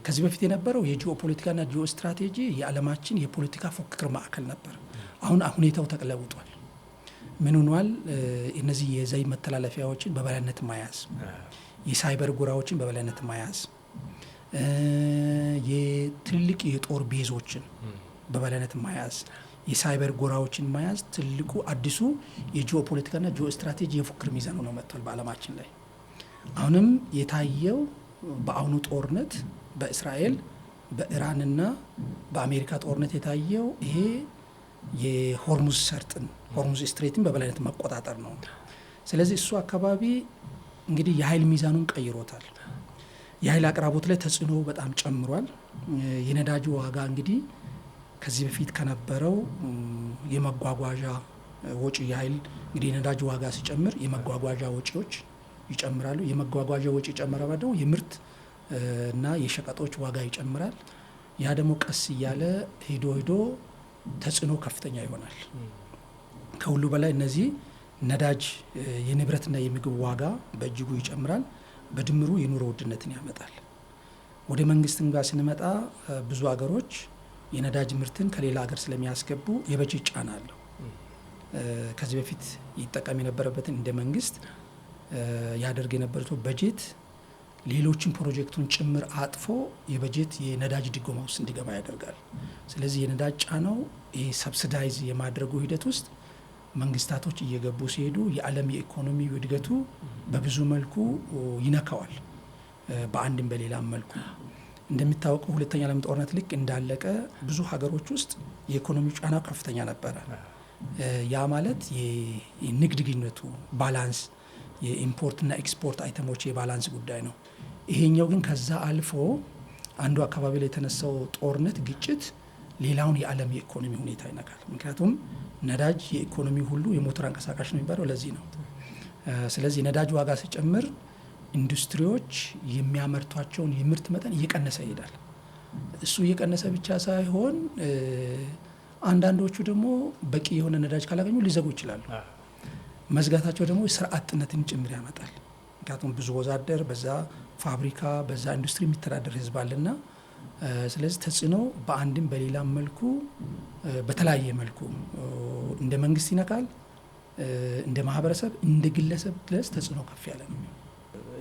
ከዚህ በፊት የነበረው የጂኦፖለቲካና ጂኦ ስትራቴጂ የዓለማችን የፖለቲካ ፉክክር ማዕከል ነበር። አሁን ሁኔታው ተለውጧል። ምን ሆኗል? እነዚህ የዘይ መተላለፊያዎችን በበላይነት መያዝ፣ የሳይበር ጎራዎችን በበላይነት መያዝ፣ የትልቅ የጦር ቤዞችን በበላይነት መያዝ፣ የሳይበር ጎራዎችን መያዝ ትልቁ አዲሱ የጂኦፖለቲካና ጂኦ ስትራቴጂ የፉክክር ሚዛን ሆኖ መጥቷል በዓለማችን ላይ። አሁንም የታየው በአሁኑ ጦርነት በእስራኤል በኢራንና በአሜሪካ ጦርነት የታየው ይሄ የሆርሙዝ ሰርጥን ሆርሙዝ ስትሬትን በበላይነት መቆጣጠር ነው። ስለዚህ እሱ አካባቢ እንግዲህ የኃይል ሚዛኑን ቀይሮታል። የኃይል አቅራቦት ላይ ተጽዕኖ በጣም ጨምሯል። የነዳጅ ዋጋ እንግዲህ ከዚህ በፊት ከነበረው የመጓጓዣ ወጪ የኃይል እንግዲህ የነዳጅ ዋጋ ሲጨምር የመጓጓዣ ወጪዎች ይጨምራሉ። የመጓጓዣ ወጪ ጨመረ ማለት ደግሞ የምርት እና የሸቀጦች ዋጋ ይጨምራል። ያ ደግሞ ቀስ እያለ ሄዶ ተጽዕኖ ከፍተኛ ይሆናል። ከሁሉ በላይ እነዚህ ነዳጅ የንብረትና የምግብ ዋጋ በእጅጉ ይጨምራል። በድምሩ የኑሮ ውድነትን ያመጣል። ወደ መንግስትም ጋር ስንመጣ ብዙ አገሮች የነዳጅ ምርትን ከሌላ ሀገር ስለሚያስገቡ የበጀት ጫና አለው። ከዚህ በፊት ይጠቀም የነበረበትን እንደ መንግስት ያደርግ የነበረው በጀት ሌሎችን ፕሮጀክቱን ጭምር አጥፎ የበጀት የነዳጅ ድጎማ ውስጥ እንዲገባ ያደርጋል። ስለዚህ የነዳጅ ጫናው ይህ ሰብሲዳይዝ የማድረጉ ሂደት ውስጥ መንግስታቶች እየገቡ ሲሄዱ የዓለም የኢኮኖሚ እድገቱ በብዙ መልኩ ይነካዋል። በአንድም በሌላም መልኩ እንደሚታወቀው ሁለተኛ ዓለም ጦርነት ልክ እንዳለቀ ብዙ ሀገሮች ውስጥ የኢኮኖሚ ጫና ከፍተኛ ነበረ። ያ ማለት የንግድ ግንኙነቱ ባላንስ፣ የኢምፖርትና ኤክስፖርት አይተሞች የባላንስ ጉዳይ ነው። ይሄኛው ግን ከዛ አልፎ አንዱ አካባቢ ላይ የተነሳው ጦርነት፣ ግጭት ሌላውን የዓለም የኢኮኖሚ ሁኔታ ይነካል። ምክንያቱም ነዳጅ የኢኮኖሚ ሁሉ የሞተር አንቀሳቃሽ ነው የሚባለው ለዚህ ነው። ስለዚህ የነዳጅ ዋጋ ሲጨምር ኢንዱስትሪዎች የሚያመርቷቸውን የምርት መጠን እየቀነሰ ይሄዳል። እሱ እየቀነሰ ብቻ ሳይሆን አንዳንዶቹ ደግሞ በቂ የሆነ ነዳጅ ካላገኙ ሊዘጉ ይችላሉ። መዝጋታቸው ደግሞ ስራ አጥነትን ጭምር ያመጣል። ምክንያቱም ብዙ ወዛደር በዛ ፋብሪካ በዛ ኢንዱስትሪ የሚተዳደር ህዝብ አለና፣ ስለዚህ ተጽዕኖ በአንድም በሌላም መልኩ በተለያየ መልኩ እንደ መንግስት ይነካል፣ እንደ ማህበረሰብ፣ እንደ ግለሰብ ድረስ ተጽዕኖ ከፍ ያለ ነው።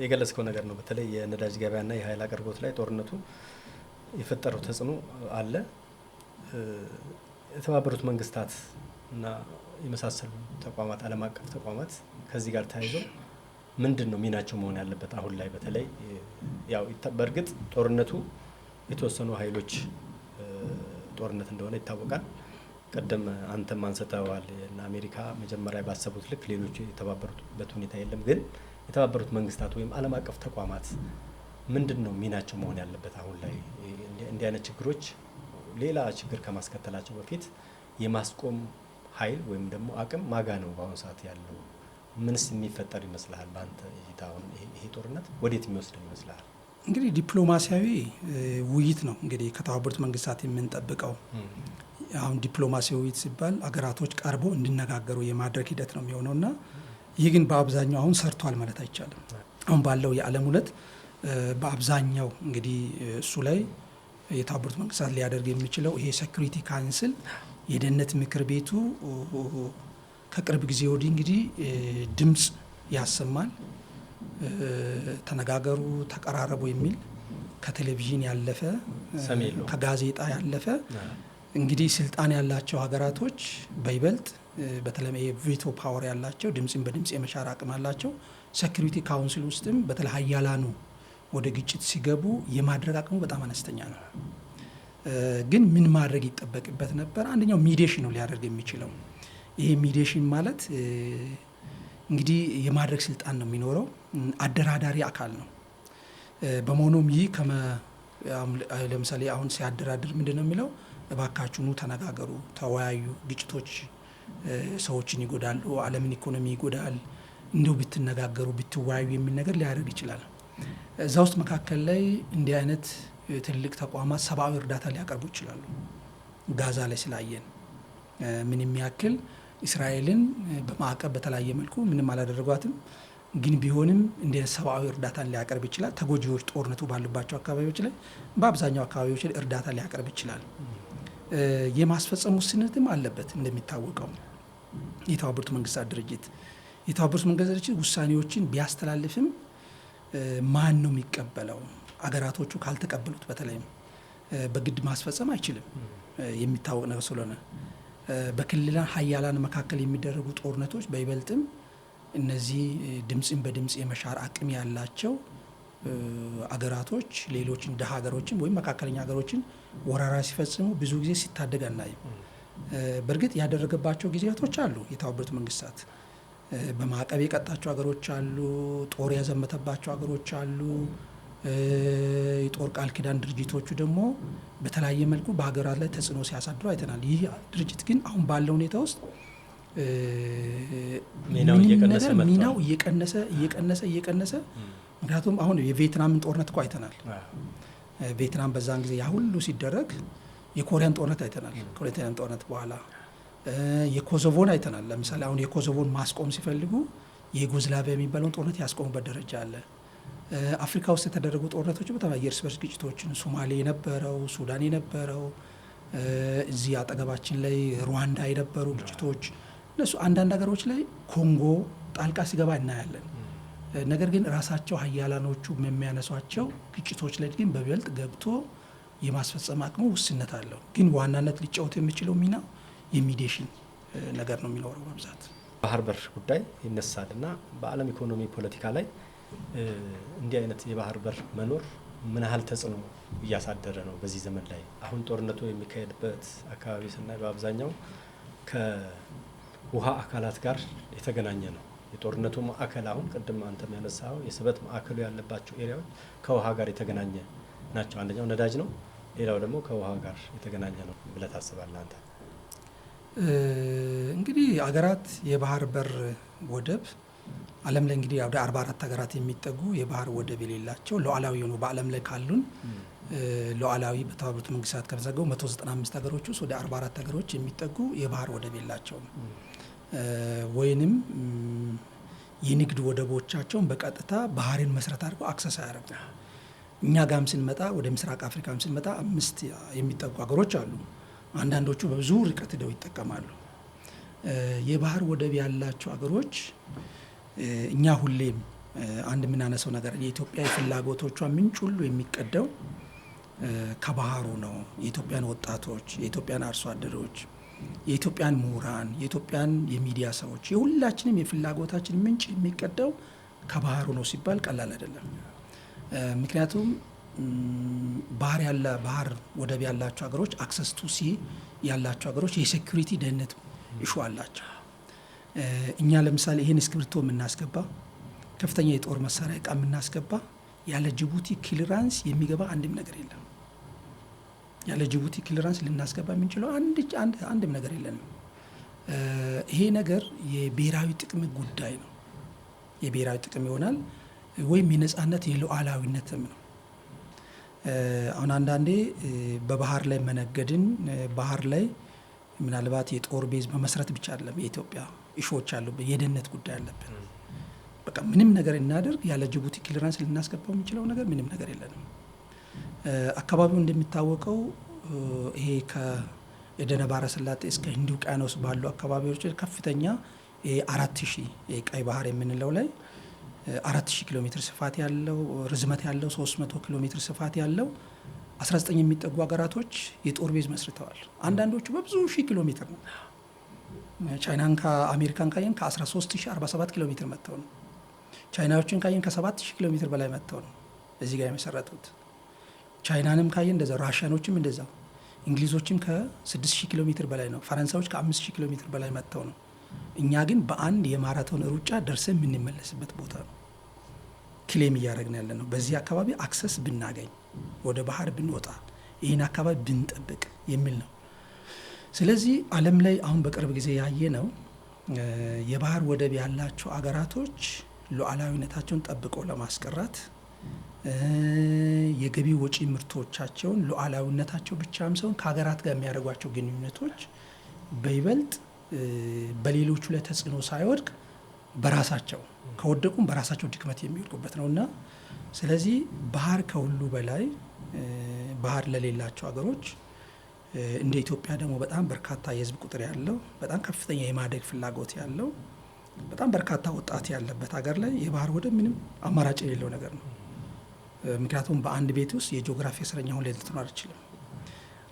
የገለጽከው ነገር ነው። በተለይ የነዳጅ ገበያና የኃይል አቅርቦት ላይ ጦርነቱ የፈጠረው ተጽዕኖ አለ። የተባበሩት መንግስታት እና የመሳሰሉ ተቋማት፣ ዓለም አቀፍ ተቋማት ከዚህ ጋር ተያይዞ ምንድን ነው ሚናቸው መሆን ያለበት? አሁን ላይ በተለይ ያው በእርግጥ ጦርነቱ የተወሰኑ ኃይሎች ጦርነት እንደሆነ ይታወቃል። ቀደም አንተም አንስተዋል። እና አሜሪካ መጀመሪያ ባሰቡት ልክ ሌሎች የተባበሩበት ሁኔታ የለም። ግን የተባበሩት መንግስታት ወይም ዓለም አቀፍ ተቋማት ምንድን ነው ሚናቸው መሆን ያለበት? አሁን ላይ እንዲህ አይነት ችግሮች ሌላ ችግር ከማስከተላቸው በፊት የማስቆም ኃይል ወይም ደግሞ አቅም ማጋ ነው በአሁኑ ሰዓት ያለው? ምንስ የሚፈጠር ይመስልሃል? በአንተ እይታ አሁን ይሄ ጦርነት ወዴት የሚወስደን ይመስልሃል? እንግዲህ ዲፕሎማሲያዊ ውይይት ነው እንግዲህ ከተባበሩት መንግስታት የምንጠብቀው። አሁን ዲፕሎማሲያዊ ውይይት ሲባል አገራቶች ቀርቦ እንዲነጋገሩ የማድረግ ሂደት ነው የሚሆነው እና ይህ ግን በአብዛኛው አሁን ሰርቷል ማለት አይቻልም። አሁን ባለው የዓለም ሁነት በአብዛኛው እንግዲህ እሱ ላይ የተባበሩት መንግስታት ሊያደርግ የሚችለው ይሄ ሴኩሪቲ ካውንስል የደህንነት ምክር ቤቱ ከቅርብ ጊዜ ወዲህ እንግዲህ ድምፅ ያሰማል። ተነጋገሩ፣ ተቀራረቡ የሚል ከቴሌቪዥን ያለፈ ከጋዜጣ ያለፈ እንግዲህ ስልጣን ያላቸው ሀገራቶች በይበልጥ በተለይ የቬቶ ፓወር ያላቸው ድምፅን በድምፅ የመሻር አቅም አላቸው። ሴኩሪቲ ካውንስል ውስጥም በተለይ ሀያላኑ ወደ ግጭት ሲገቡ የማድረግ አቅሙ በጣም አነስተኛ ነው። ግን ምን ማድረግ ይጠበቅበት ነበር? አንደኛው ሚዲዬሽን ነው ሊያደርግ የሚችለው። ይሄ ሚዲዬሽን ማለት እንግዲህ የማድረግ ስልጣን ነው የሚኖረው፣ አደራዳሪ አካል ነው። በመሆኑም ይህ ለምሳሌ አሁን ሲያደራድር ምንድን ነው የሚለው? እባካችሁኑ ተነጋገሩ፣ ተወያዩ፣ ግጭቶች ሰዎችን ይጎዳሉ፣ ዓለምን ኢኮኖሚ ይጎዳል፣ እንዲሁ ብትነጋገሩ ብትወያዩ የሚል ነገር ሊያደርግ ይችላል። እዛ ውስጥ መካከል ላይ እንዲህ አይነት ትልቅ ተቋማት ሰብአዊ እርዳታ ሊያቀርቡ ይችላሉ። ጋዛ ላይ ስላየን ምን የሚያክል እስራኤልን በማዕቀብ በተለያየ መልኩ ምንም አላደረጓትም። ግን ቢሆንም እንደ ሰብአዊ እርዳታን ሊያቀርብ ይችላል። ተጎጂዎች ጦርነቱ ባሉባቸው አካባቢዎች ላይ በአብዛኛው አካባቢዎች ላይ እርዳታ ሊያቀርብ ይችላል። የማስፈጸም ውስንነትም አለበት። እንደሚታወቀው የተባበሩት መንግስታት ድርጅት ውሳኔዎችን ቢያስተላልፍም ማን ነው የሚቀበለው? አገራቶቹ ካልተቀበሉት በተለይም በግድ ማስፈጸም አይችልም። የሚታወቅ ነገር ስለሆነ በክልል ሀያላን መካከል የሚደረጉ ጦርነቶች በይበልጥም እነዚህ ድምፅን በድምፅ የመሻር አቅም ያላቸው አገራቶች ሌሎችን ደሃ ሀገሮችን ወይም መካከለኛ ሀገሮችን ወረራ ሲፈጽሙ ብዙ ጊዜ ሲታደግ አናይም። በእርግጥ ያደረገባቸው ጊዜያቶች አሉ። የተባበሩት መንግስታት በማዕቀብ የቀጣቸው ሀገሮች አሉ። ጦር ያዘመተባቸው ሀገሮች አሉ። የጦር ቃል ኪዳን ድርጅቶቹ ደግሞ በተለያየ መልኩ በሀገራት ላይ ተጽዕኖ ሲያሳድሩ አይተናል። ይህ ድርጅት ግን አሁን ባለው ሁኔታ ውስጥ ሚናው እየቀነሰ ምክንያቱም አሁን የቪየትናምን ጦርነት እኮ አይተናል። ቪየትናም በዛን ጊዜ ያ ሁሉ ሲደረግ የኮሪያን ጦርነት አይተናል። ከሁለተኛው ጦርነት በኋላ የኮሶቮን አይተናል። ለምሳሌ አሁን የኮሶቮን ማስቆም ሲፈልጉ የዩጎዝላቪያ የሚባለውን ጦርነት ያስቆሙበት ደረጃ አለ። አፍሪካ ውስጥ የተደረጉ ጦርነቶች በጣም የእርስ በርስ ግጭቶችን ሶማሌ የነበረው፣ ሱዳን የነበረው፣ እዚህ አጠገባችን ላይ ሩዋንዳ የነበሩ ግጭቶች እነሱ አንዳንድ ሀገሮች ላይ ኮንጎ ጣልቃ ሲገባ እናያለን። ነገር ግን ራሳቸው ሀያላኖቹ የሚያነሷቸው ግጭቶች ላይ ግን በበልጥ ገብቶ የማስፈጸም አቅሙ ውስንነት አለው። ግን ዋናነት ሊጫወት የሚችለው ሚና የሚዲሽን ነገር ነው የሚኖረው በብዛት። ባህር በር ጉዳይ ይነሳል እና በዓለም ኢኮኖሚ ፖለቲካ ላይ እንዲህ አይነት የባህር በር መኖር ምን ያህል ተጽዕኖ እያሳደረ ነው በዚህ ዘመን ላይ? አሁን ጦርነቱ የሚካሄድበት አካባቢ ስናይ በአብዛኛው ከውሃ አካላት ጋር የተገናኘ ነው። የጦርነቱ ማዕከል አሁን ቅድም አንተ ያነሳው የስበት ማዕከሉ ያለባቸው ኤሪያዎች ከውሃ ጋር የተገናኘ ናቸው። አንደኛው ነዳጅ ነው፣ ሌላው ደግሞ ከውሃ ጋር የተገናኘ ነው ብለህ ታስባለህ አንተ? እንግዲህ አገራት የባህር በር ወደብ ዓለም ላይ እንግዲህ ወደ 44 ሀገራት የሚጠጉ የባህር ወደብ የሌላቸው ሉዓላዊ የሆኑ በዓለም ላይ ካሉን ሉዓላዊ በተባበሩት መንግስታት ከተዘገቡ 195 ሀገሮች ውስጥ ወደ 44 ሀገሮች የሚጠጉ የባህር ወደብ የላቸውም። ወይንም የንግድ ወደቦቻቸውን በቀጥታ ባህርን መሰረት አድርገው አክሰስ አያደርጉ። እኛ ጋም ስንመጣ ወደ ምስራቅ አፍሪካም ስንመጣ 5 የሚጠጉ ሀገሮች አሉ። አንዳንዶቹ በብዙ ርቀት ሄደው ይጠቀማሉ። የባህር ወደብ ያላቸው ሀገሮች እኛ ሁሌም አንድ የምናነሳው ነገር የኢትዮጵያ የፍላጎቶቿ ምንጭ ሁሉ የሚቀደው ከባህሩ ነው። የኢትዮጵያን ወጣቶች፣ የኢትዮጵያን አርሶ አደሮች፣ የኢትዮጵያን ምሁራን፣ የኢትዮጵያን የሚዲያ ሰዎች የሁላችንም የፍላጎታችን ምንጭ የሚቀደው ከባህሩ ነው ሲባል ቀላል አይደለም። ምክንያቱም ባህር ወደብ ያላቸው ሀገሮች አክሰስ ቱ ሲ ያላቸው ሀገሮች የሴኩሪቲ ደህንነት ኢሹ አላቸው። እኛ ለምሳሌ ይህን እስክሪብቶ የምናስገባ ከፍተኛ የጦር መሳሪያ እቃ የምናስገባ ያለ ጅቡቲ ክሊራንስ የሚገባ አንድም ነገር የለም። ያለ ጅቡቲ ክሊራንስ ልናስገባ የምንችለው አንድም ነገር የለንም። ይሄ ነገር የብሔራዊ ጥቅም ጉዳይ ነው። የብሔራዊ ጥቅም ይሆናል ወይም የነጻነት የሉዓላዊነትም ነው። አሁን አንዳንዴ በባህር ላይ መነገድን ባህር ላይ ምናልባት የጦር ቤዝ በመስረት ብቻ አይደለም የኢትዮጵያ ኢሹዎች አሉብን፣ የደህንነት ጉዳይ አለብን። በቃ ምንም ነገር እናደርግ ያለ ጅቡቲ ክሊራንስ ልናስገባው የምንችለው ነገር ምንም ነገር የለንም። አካባቢው እንደሚታወቀው ይሄ ከኤደን ባህረ ሰላጤ እስከ ህንድ ውቅያኖስ ባሉ አካባቢዎች ከፍተኛ 4000 ቀይ ባህር የምንለው ላይ 4000 ኪሎ ሜትር ስፋት ያለው ርዝመት ያለው 300 ኪሎ ሜትር ስፋት ያለው 19 የሚጠጉ ሀገራቶች የጦር ቤዝ መስርተዋል። አንዳንዶቹ በብዙ ሺህ ኪሎ ሜትር ነው። ቻይናን ከአሜሪካን ካየን ከ13047 ኪሎ ሜትር መጥተው ነው። ቻይናዎችን ካየን ከ7000 ኪሎ ሜትር በላይ መጥተው ነው እዚህ ጋር የመሰረቱት። ቻይናንም ካየን እንደዛ፣ ራሽያኖችም እንደዛ፣ እንግሊዞችም ከ6000 ኪሎ ሜትር በላይ ነው። ፈረንሳዮች ከ5000 ኪሎ ሜትር በላይ መጥተው ነው። እኛ ግን በአንድ የማራቶን ሩጫ ደርሰን የምንመለስበት ቦታ ነው ክሌም እያደረግን ያለ ነው። በዚህ አካባቢ አክሰስ ብናገኝ ወደ ባህር ብንወጣ ይህን አካባቢ ብንጠብቅ የሚል ነው። ስለዚህ ዓለም ላይ አሁን በቅርብ ጊዜ ያየ ነው የባህር ወደብ ያላቸው አገራቶች ሉዓላዊነታቸውን ጠብቀው ለማስቀረት የገቢ ወጪ ምርቶቻቸውን ሉዓላዊነታቸው ብቻም ሳይሆን ከሀገራት ጋር የሚያደርጓቸው ግንኙነቶች በይበልጥ በሌሎቹ ላይ ተጽዕኖ ሳይወድቅ በራሳቸው ከወደቁም በራሳቸው ድክመት የሚወድቁበት ነውና ስለዚህ ባህር ከሁሉ በላይ ባህር ለሌላቸው ሀገሮች እንደ ኢትዮጵያ ደግሞ በጣም በርካታ የህዝብ ቁጥር ያለው በጣም ከፍተኛ የማደግ ፍላጎት ያለው በጣም በርካታ ወጣት ያለበት ሀገር ላይ የባህር ወደብ ምንም አማራጭ የሌለው ነገር ነው። ምክንያቱም በአንድ ቤት ውስጥ የጂኦግራፊ እስረኛ ሁሌ ልትኖር አይችልም።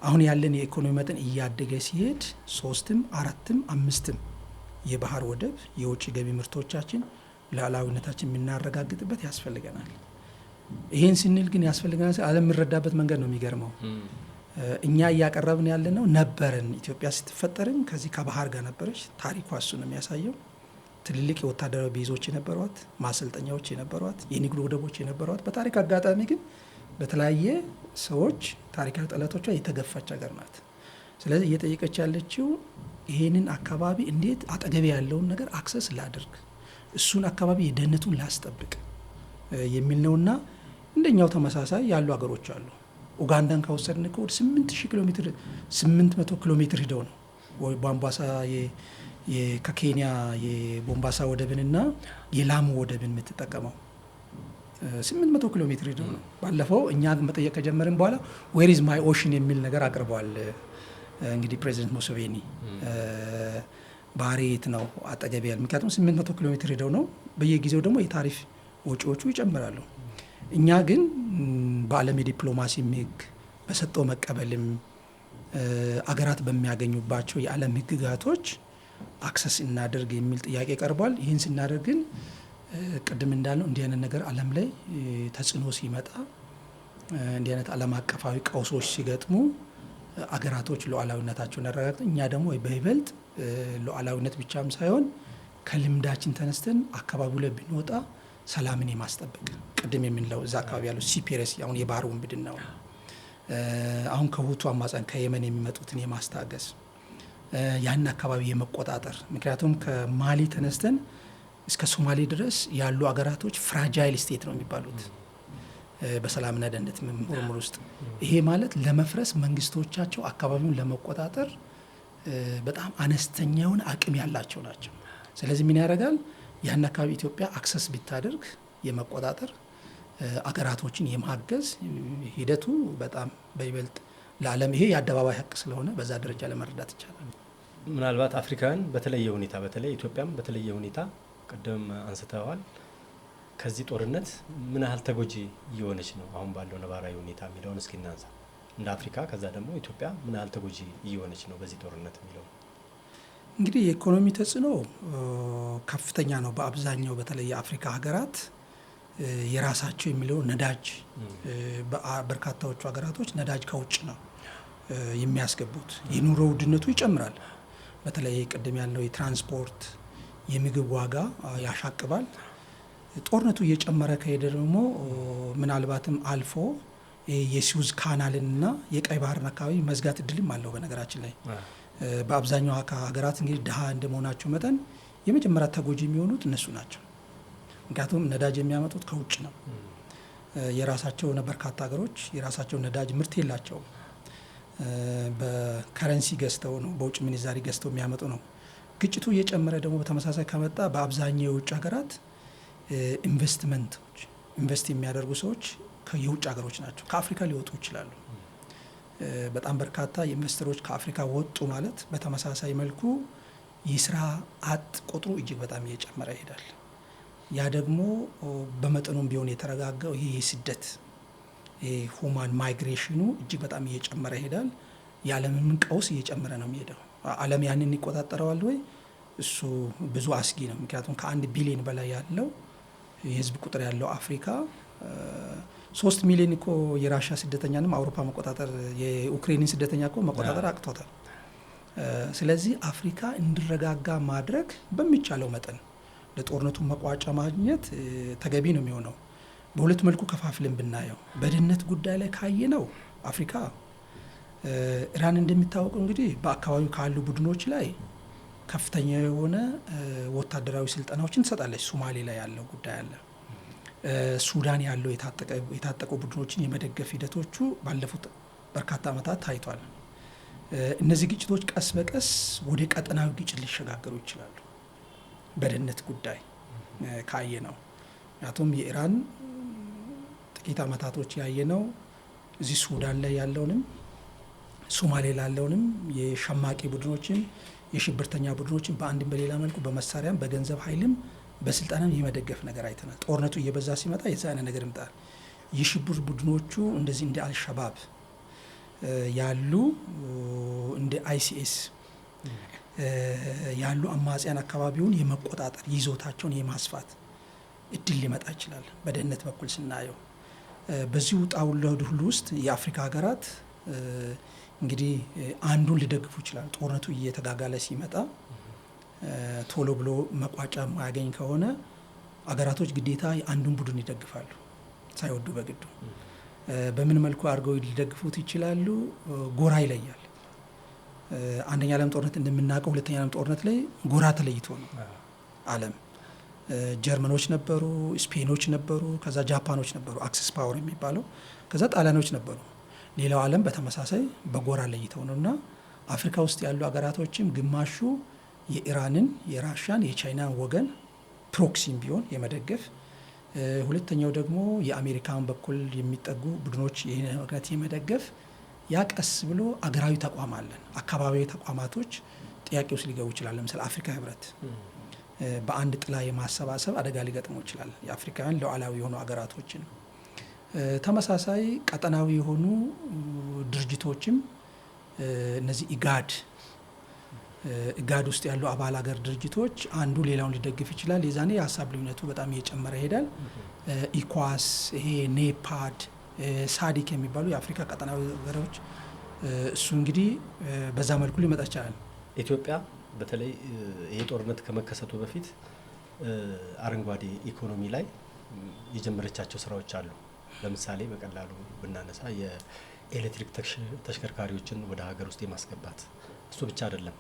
አሁን ያለን የኢኮኖሚ መጠን እያደገ ሲሄድ 3ም 4ም 5ም የባህር ወደብ የውጭ ገቢ ምርቶቻችን ሉዓላዊነታችን የምናረጋግጥበት ያስፈልገናል። ይሄን ስንል ግን ያስፈልገናል ዓለም የሚረዳበት መንገድ ነው የሚገርመው። እኛ እያቀረብን ያለነው ነበረን ኢትዮጵያ ስትፈጠርም ከዚህ ከባህር ጋር ነበረች። ታሪኳ እሱ ነው የሚያሳየው። ትልልቅ የወታደራዊ ቤዞች የነበሯት፣ ማሰልጠኛዎች የነበሯት፣ የንግድ ወደቦች የነበሯት፣ በታሪክ አጋጣሚ ግን በተለያየ ሰዎች ታሪካዊ ጠላቶቿ የተገፋች ሀገር ናት። ስለዚህ እየጠየቀች ያለችው ይሄንን አካባቢ እንዴት አጠገቤ ያለውን ነገር አክሰስ ላድርግ፣ እሱን አካባቢ የደህንነቱን ላስጠብቅ የሚል ነውና እንደኛው ተመሳሳይ ያሉ ሀገሮች አሉ። ኡጋንዳን ከወሰድን ወደ 8000 ኪሎ ሜትር 800 ኪሎ ሜትር ሂደው ነው ቦምባሳ ከኬንያ የቦምባሳ ወደብንና የላሙ ወደብን የምትጠቀመው 800 ኪሎ ሜትር ሄደው ነው። ባለፈው እኛ መጠየቅ ከጀመርን በኋላ ዌር ኢዝ ማይ ኦሽን የሚል ነገር አቅርበዋል። እንግዲህ ፕሬዚደንት ሙሴቬኒ ባህሬ የት ነው አጠገብ ያለ? ምክንያቱም 800 ኪሎ ሜትር ሄደው ነው። በየጊዜው ደግሞ የታሪፍ ወጪዎቹ ይጨምራሉ። እኛ ግን በዓለም የዲፕሎማሲ ሕግ በሰጠው መቀበልም አገራት በሚያገኙባቸው የዓለም ሕግጋቶች አክሰስ እናደርግ የሚል ጥያቄ ቀርቧል። ይህን ስናደርግ ግን ቅድም እንዳልነው እንዲህ አይነት ነገር ዓለም ላይ ተጽዕኖ ሲመጣ እንዲህ አይነት ዓለም አቀፋዊ ቀውሶች ሲገጥሙ አገራቶች ሉዓላዊነታቸውን ያረጋግጡ፣ እኛ ደግሞ በይበልጥ ሉዓላዊነት ብቻም ሳይሆን ከልምዳችን ተነስተን አካባቢው ላይ ብንወጣ ሰላምን የማስጠበቅ ቅድም የምንለው እዛ አካባቢ ያለው ሲፒሬስ አሁን የባህር ውንብድና ነው። አሁን ከሁቱ አማጽያን ከየመን የሚመጡትን የማስታገስ ያን አካባቢ የመቆጣጠር ምክንያቱም ከማሊ ተነስተን እስከ ሶማሌ ድረስ ያሉ አገራቶች ፍራጃይል ስቴት ነው የሚባሉት በሰላምና ደህንነት ምርምር ውስጥ። ይሄ ማለት ለመፍረስ መንግስቶቻቸው አካባቢውን ለመቆጣጠር በጣም አነስተኛውን አቅም ያላቸው ናቸው። ስለዚህ ምን ያደርጋል? ያን አካባቢ ኢትዮጵያ አክሰስ ቢታደርግ የመቆጣጠር አገራቶችን የማገዝ ሂደቱ በጣም በይበልጥ ለዓለም ይሄ የአደባባይ ሀቅ ስለሆነ በዛ ደረጃ ለመረዳት ይቻላል። ምናልባት አፍሪካውያን በተለየ ሁኔታ በተለይ ኢትዮጵያም በተለየ ሁኔታ ቅድም አንስተዋል። ከዚህ ጦርነት ምን ያህል ተጎጂ እየሆነች ነው አሁን ባለው ነባራዊ ሁኔታ የሚለውን እስኪ እናንሳ እንደ አፍሪካ፣ ከዛ ደግሞ ኢትዮጵያ ምን ያህል ተጎጂ እየሆነች ነው በዚህ ጦርነት የሚለው። እንግዲህ የኢኮኖሚ ተጽዕኖ ከፍተኛ ነው። በአብዛኛው በተለይ የአፍሪካ ሀገራት የራሳቸው የሚለው ነዳጅ በርካታዎቹ ሀገራቶች ነዳጅ ከውጭ ነው የሚያስገቡት። የኑሮ ውድነቱ ይጨምራል። በተለይ ቅድም ያለው የትራንስፖርት የምግብ ዋጋ ያሻቅባል። ጦርነቱ እየጨመረ ከሄደ ደግሞ ምናልባትም አልፎ የስዊዝ ካናልንና የቀይ ባህርን አካባቢ መዝጋት እድልም አለው። በነገራችን ላይ በአብዛኛው ሀገራት እንግዲህ ድሀ እንደመሆናቸው መጠን የመጀመሪያ ተጎጂ የሚሆኑት እነሱ ናቸው። ምክንያቱም ነዳጅ የሚያመጡት ከውጭ ነው። የራሳቸው በርካታ ሀገሮች የራሳቸው ነዳጅ ምርት የላቸውም። በከረንሲ ገዝተው ነው በውጭ ምንዛሪ ገዝተው የሚያመጡ ነው። ግጭቱ እየጨመረ ደግሞ በተመሳሳይ ከመጣ በአብዛኛው የውጭ ሀገራት ኢንቨስትመንቶች ኢንቨስት የሚያደርጉ ሰዎች የውጭ ሀገሮች ናቸው። ከአፍሪካ ሊወጡ ይችላሉ። በጣም በርካታ ኢንቨስተሮች ከአፍሪካ ወጡ ማለት በተመሳሳይ መልኩ የስራ አጥ ቁጥሩ እጅግ በጣም እየጨመረ ይሄዳል። ያ ደግሞ በመጠኑም ቢሆን የተረጋጋው ይሄ የስደት ሁማን ማይግሬሽኑ እጅግ በጣም እየጨመረ ይሄዳል። የዓለምን ቀውስ እየጨመረ ነው የሚሄደው። ዓለም ያንን ይቆጣጠረዋል ወይ? እሱ ብዙ አስጊ ነው። ምክንያቱም ከ1 ቢሊዮን በላይ ያለው የህዝብ ቁጥር ያለው አፍሪካ 3 ሚሊዮን እኮ የራሽያ ስደተኛንም አውሮፓ መቆጣጠር የዩክሬንን ስደተኛ እኮ መቆጣጠር አቅቶታል። ስለዚህ አፍሪካ እንዲረጋጋ ማድረግ በሚቻለው መጠን ለጦርነቱ መቋጫ ማግኘት ተገቢ ነው የሚሆነው። በሁለት መልኩ ከፋፍልን ብናየው በደህንነት ጉዳይ ላይ ካየነው አፍሪካ ኢራን እንደሚታወቀው እንግዲህ በአካባቢው ካሉ ቡድኖች ላይ ከፍተኛ የሆነ ወታደራዊ ስልጠናዎችን ትሰጣለች። ሶማሌ ላይ ያለው ጉዳይ አለ። ሱዳን ያለው የታጠቁ ቡድኖችን የመደገፍ ሂደቶቹ ባለፉት በርካታ ዓመታት ታይቷል። እነዚህ ግጭቶች ቀስ በቀስ ወደ ቀጠናዊ ግጭት ሊሸጋገሩ ይችላሉ። በደህንነት ጉዳይ ካየ ነው። ምክንያቱም የኢራን ጥቂት አመታቶች ያየ ነው እዚህ ሱዳን ላይ ያለውንም ሶማሌ ላለውንም የሸማቂ ቡድኖችን የሽብርተኛ ቡድኖችን በአንድም በሌላ መልኩ በመሳሪያም በገንዘብ ኃይልም በስልጣንም የመደገፍ ነገር አይተናል። ጦርነቱ እየበዛ ሲመጣ የዛ አይነት ነገር ይመጣል። የሽብር ቡድኖቹ እንደዚህ እንደ አልሸባብ ያሉ እንደ አይሲኤስ ያሉ አማጽያን አካባቢውን የመቆጣጠር ይዞታቸውን የማስፋት እድል ሊመጣ ይችላል። በደህንነት በኩል ስናየው በዚህ ውጣ ውረድ ሁሉ ውስጥ የአፍሪካ ሀገራት እንግዲህ አንዱን ሊደግፉ ይችላል። ጦርነቱ እየተጋጋለ ሲመጣ ቶሎ ብሎ መቋጫ ማያገኝ ከሆነ አገራቶች ግዴታ አንዱን ቡድን ይደግፋሉ ሳይወዱ በግዱ። በምን መልኩ አድርገው ሊደግፉት ይችላሉ? ጎራ ይለያል። አንደኛ ዓለም ጦርነት እንደምናውቀው ሁለተኛ ዓለም ጦርነት ላይ ጎራ ተለይቶ ነው ዓለም። ጀርመኖች ነበሩ፣ ስፔኖች ነበሩ፣ ከዛ ጃፓኖች ነበሩ አክሲስ ፓወር የሚባለው፣ ከዛ ጣሊያኖች ነበሩ። ሌላው ዓለም በተመሳሳይ በጎራ ለይተው ነው እና አፍሪካ ውስጥ ያሉ አገራቶችም ግማሹ የኢራንን፣ የራሻን፣ የቻይናን ወገን ፕሮክሲም ቢሆን የመደገፍ ሁለተኛው ደግሞ የአሜሪካን በኩል የሚጠጉ ቡድኖች ይህን የመደገፍ ያ ቀስ ብሎ አገራዊ ተቋም አለን። አካባቢያዊ ተቋማቶች ጥያቄ ውስጥ ሊገቡ ይችላል። ለምሳሌ አፍሪካ ህብረት በአንድ ጥላ የማሰባሰብ አደጋ ሊገጥመው ይችላል የአፍሪካውያን ሉዓላዊ የሆኑ አገራቶችን። ተመሳሳይ ቀጠናዊ የሆኑ ድርጅቶችም እነዚህ ኢጋድ ውስጥ ያሉ አባል ሀገር ድርጅቶች አንዱ ሌላውን ሊደግፍ ይችላል። የዛኔ የሀሳብ ልዩነቱ በጣም እየጨመረ ይሄዳል። ኢኳስ፣ ይሄ ኔፓድ፣ ሳዲክ የሚባሉ የአፍሪካ ቀጠናዊ ሀገሮች እሱ እንግዲህ በዛ መልኩ ሊመጣ ይችላል። ኢትዮጵያ በተለይ ይሄ ጦርነት ከመከሰቱ በፊት አረንጓዴ ኢኮኖሚ ላይ የጀመረቻቸው ስራዎች አሉ። ለምሳሌ በቀላሉ ብናነሳ የኤሌክትሪክ ተሽከርካሪዎችን ወደ ሀገር ውስጥ የማስገባት እሱ ብቻ አይደለም፣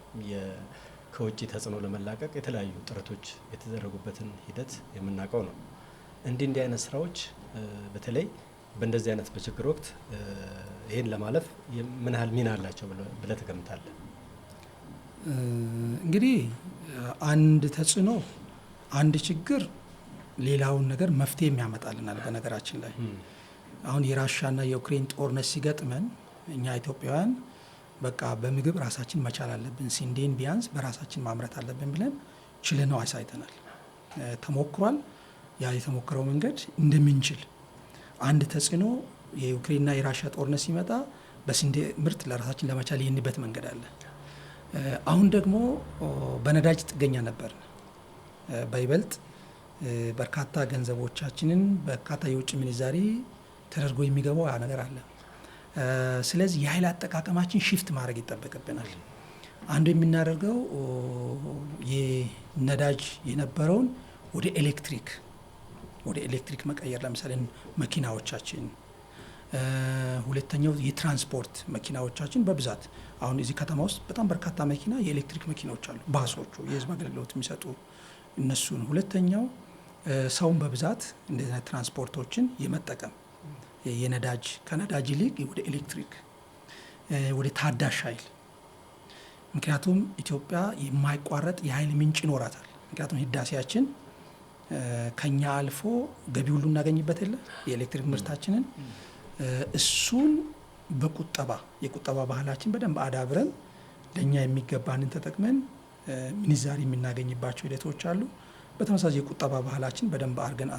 ከውጭ ተጽዕኖ ለመላቀቅ የተለያዩ ጥረቶች የተደረጉበትን ሂደት የምናውቀው ነው። እንዲህ አይነት ስራዎች በተለይ በእንደዚህ አይነት በችግር ወቅት ይህን ለማለፍ ምን ያህል ሚና አላቸው ብለህ ትገምታለህ? እንግዲህ አንድ ተጽዕኖ አንድ ችግር ሌላውን ነገር መፍትሄ የሚያመጣልናል። በነገራችን ላይ አሁን የራሻና የዩክሬን ጦርነት ሲገጥመን እኛ ኢትዮጵያውያን በቃ በምግብ ራሳችን መቻል አለብን፣ ስንዴን ቢያንስ በራሳችን ማምረት አለብን ብለን ችለነው አሳይተናል። ተሞክሯል። ያ የተሞክረው መንገድ እንደምንችል አንድ ተጽዕኖ የዩክሬንና የራሻ ጦርነት ሲመጣ በስንዴ ምርት ለራሳችን ለመቻል ይህንበት መንገድ አለ። አሁን ደግሞ በነዳጅ ጥገኛ ነበር። በይበልጥ በርካታ ገንዘቦቻችንን በርካታ የውጭ ምንዛሪ ተደርጎ የሚገባው ያ ነገር አለ። ስለዚህ የኃይል አጠቃቀማችን ሽፍት ማድረግ ይጠበቅብናል። አንዱ የምናደርገው የነዳጅ የነበረውን ወደ ኤሌክትሪክ መቀየር፣ ለምሳሌ መኪናዎቻችን። ሁለተኛው የትራንስፖርት መኪናዎቻችን በብዛት አሁን እዚህ ከተማ ውስጥ በጣም በርካታ መኪና የኤሌክትሪክ መኪናዎች አሉ፣ ባሶቹ የህዝብ አገልግሎት የሚሰጡ እነሱን። ሁለተኛው ሰውን በብዛት እንደዚህ አይነት ትራንስፖርቶችን የመጠቀም የነዳጅ ከነዳጅ ይልቅ ወደ ኤሌክትሪክ ወደ ታዳሽ ኃይል። ምክንያቱም ኢትዮጵያ የማይቋረጥ የኃይል ምንጭ ይኖራታል። ምክንያቱም ህዳሴያችን ከኛ አልፎ ገቢ ሁሉ እናገኝበት የለ የኤሌክትሪክ ምርታችንን እሱን የቁጠባ ባህላችን በደንብ አዳብረን ለእኛ የሚገባንን ተጠቅመን ምንዛሪ የምናገኝባቸው ሂደቶች አሉ። በተመሳሳይ የቁጠባ ባህላችን በደንብ አድርገን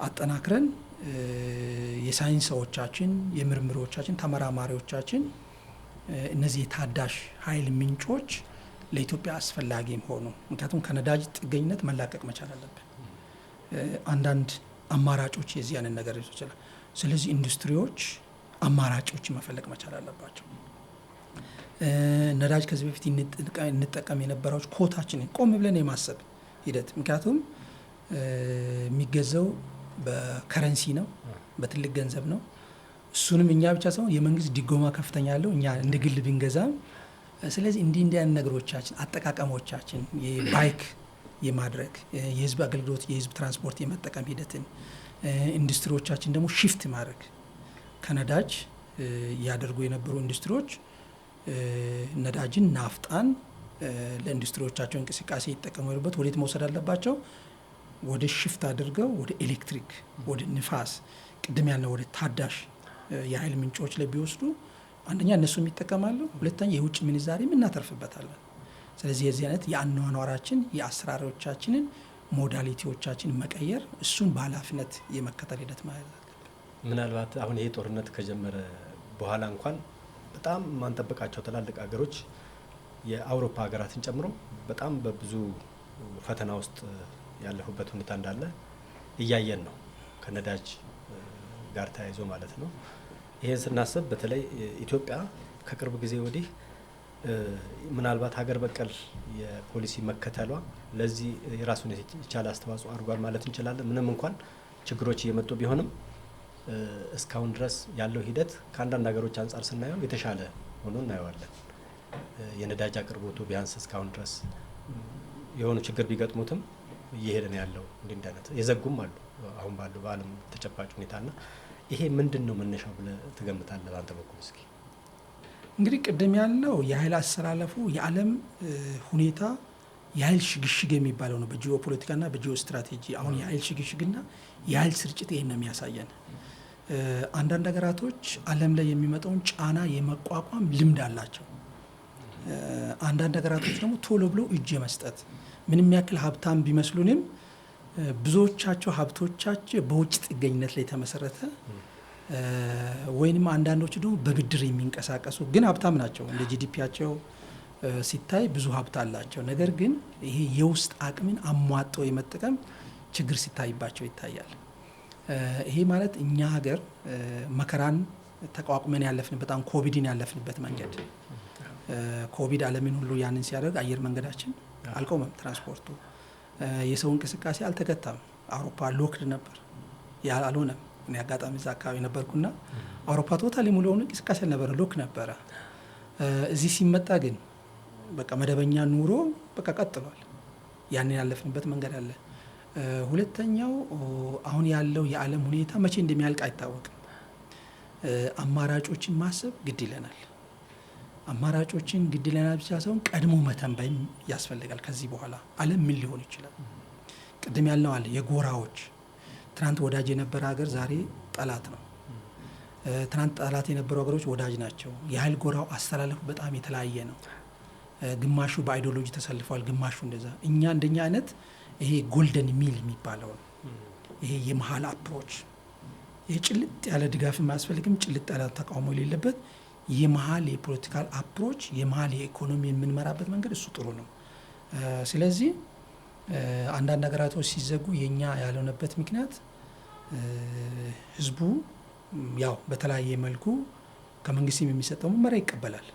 አጠናክረን የሳይንስ ሰዎቻችን፣ የምርምሮቻችን፣ ተመራማሪዎቻችን እነዚህ የታዳሽ ኃይል ምንጮች ለኢትዮጵያ አስፈላጊም ሆኑ። ምክንያቱም ከነዳጅ ጥገኝነት መላቀቅ መቻል አለብን። አንዳንድ አማራጮች የዚህ አይነት ነገር ይችላል። ስለዚህ ኢንዱስትሪዎች አማራጮች መፈለግ መቻል አለባቸው። ነዳጅ ከዚህ በፊት እንጠቀም የነበረው ኮታችንን ቆም ብለን የማሰብ ሂደት፣ ምክንያቱም የሚገዛው በከረንሲ ነው፣ በትልቅ ገንዘብ ነው። እሱንም እኛ ብቻ ሳይሆን የመንግስት ድጎማ ከፍተኛ ያለው እኛ እንደ ግል ብንገዛም። ስለዚህ እንዲህ አይነት ነገሮቻችን አጠቃቀሞቻችን የባይክ የማድረግ የህዝብ አገልግሎት የህዝብ ትራንስፖርት የመጠቀም ሂደትን ኢንዱስትሪዎቻችን ደግሞ ሽፍት ማድረግ ከነዳጅ ያደርጉ የነበሩ ኢንዱስትሪዎች ነዳጅን፣ ናፍጣን ለኢንዱስትሪዎቻቸው እንቅስቃሴ ይጠቀሙበት ወዴት መውሰድ አለባቸው? ወደ ሽፍት አድርገው ወደ ኤሌክትሪክ፣ ወደ ንፋስ፣ ቅድም ያልነው ወደ ታዳሽ የኃይል ምንጮች ላይ ቢወስዱ አንደኛ እነሱም ይጠቀማሉ፣ ሁለተኛ የውጭ ምንዛሬም እናተርፍበታለን። ስለዚህ የዚህ አይነት የአኗኗራችን የአሰራሮቻችንን ሞዳሊቲዎቻችን መቀየር እሱን በኃላፊነት የመከተል ሂደት ማለት ነው። ምናልባት አሁን ይሄ ጦርነት ከጀመረ በኋላ እንኳን በጣም ማንጠብቃቸው ትላልቅ ሀገሮች የአውሮፓ ሀገራትን ጨምሮ በጣም በብዙ ፈተና ውስጥ ያለፉበት ሁኔታ እንዳለ እያየን ነው፣ ከነዳጅ ጋር ተያይዞ ማለት ነው። ይሄን ስናስብ በተለይ ኢትዮጵያ ከቅርብ ጊዜ ወዲህ ምናልባት ሀገር በቀል የፖሊሲ መከተሏ ለዚህ የራሱን የቻለ አስተዋጽኦ አድርጓል ማለት እንችላለን። ምንም እንኳን ችግሮች እየመጡ ቢሆንም እስካሁን ድረስ ያለው ሂደት ከአንዳንድ ሀገሮች አንጻር ስናየው የተሻለ ሆኖ እናየዋለን። የነዳጅ አቅርቦቱ ቢያንስ እስካሁን ድረስ የሆኑ ችግር ቢገጥሙትም እየሄደ ነው ያለው። እንዲህ አይነት የዘጉም አሉ አሁን ባለው በዓለም ተጨባጭ ሁኔታና ይሄ ምንድን ነው መነሻው ብለህ ትገምታለህ በአንተ በኩል? እስኪ እንግዲህ ቅድም ያለው የኃይል አሰላለፉ የዓለም ሁኔታ የኃይል ሽግሽግ የሚባለው ነው በጂኦ ፖለቲካና በጂኦ ስትራቴጂ። አሁን የኃይል ሽግሽግና የኃይል ስርጭት ይሄን ነው የሚያሳየን። አንዳንድ ሀገራቶች ዓለም ላይ የሚመጣውን ጫና የመቋቋም ልምድ አላቸው። አንዳንድ ሀገራቶች ደግሞ ቶሎ ብሎ እጅ የመስጠት ምንም ያክል ሀብታም ቢመስሉንም ብዙዎቻቸው ሀብቶቻቸው በውጭ ጥገኝነት ላይ የተመሰረተ ወይንም አንዳንዶቹ ደግሞ በብድር የሚንቀሳቀሱ ግን ሀብታም ናቸው። እንደ ጂዲፒያቸው ሲታይ ብዙ ሀብት አላቸው። ነገር ግን ይሄ የውስጥ አቅምን አሟጠው የመጠቀም ችግር ሲታይባቸው ይታያል። ይሄ ማለት እኛ ሀገር መከራን ተቋቁመን ያለፍንበት በጣም ኮቪድን ያለፍንበት መንገድ ኮቪድ ዓለምን ሁሉ ያንን ሲያደርግ አየር መንገዳችን አልቆመም፣ ትራንስፖርቱ የሰው እንቅስቃሴ አልተገታም። አውሮፓ ሎክድ ነበር፣ አልሆነም። እኔ አጋጣሚ እዛ አካባቢ ነበርኩና አውሮፓ ቶታሊ ሙሉ ሆነ እንቅስቃሴ አልነበረ፣ ሎክ ነበረ። እዚህ ሲመጣ ግን በቃ መደበኛ ኑሮ በቃ ቀጥሏል። ያንን ያለፍንበት መንገድ አለ። ሁለተኛው አሁን ያለው የዓለም ሁኔታ መቼ እንደሚያልቅ አይታወቅም። አማራጮችን ማሰብ ግድ ይለናል። አማራጮችን ግድ ይለናል ብቻ ሳይሆን ቀድሞ መተንበይም ያስፈልጋል። ከዚህ በኋላ ዓለም ምን ሊሆን ይችላል? ቅድም ያልነው አለ የጎራዎች ትናንት ወዳጅ የነበረ ሀገር ዛሬ ጠላት ነው። ትናንት ጠላት የነበሩ ሀገሮች ወዳጅ ናቸው። የኃይል ጎራው አስተላለፉ በጣም የተለያየ ነው። ግማሹ በአይዲዮሎጂ ተሰልፈዋል፣ ግማሹ እንደዛ። እኛ እንደኛ አይነት ይሄ ጎልደን ሚል የሚባለው ነው። ይሄ የመሀል አፕሮች፣ ይሄ ጭልጥ ያለ ድጋፍ የማያስፈልግም፣ ጭልጥ ያለ ተቃውሞ የሌለበት የመሀል የፖለቲካል አፕሮች፣ የመሀል የኢኮኖሚ የምንመራበት መንገድ እሱ ጥሩ ነው። ስለዚህ አንዳንድ ሀገራቶች ሲዘጉ የኛ ያልሆነበት ምክንያት ህዝቡ ያው በተለያየ መልኩ ከመንግስት የሚሰጠው መመሪያ ይቀበላል።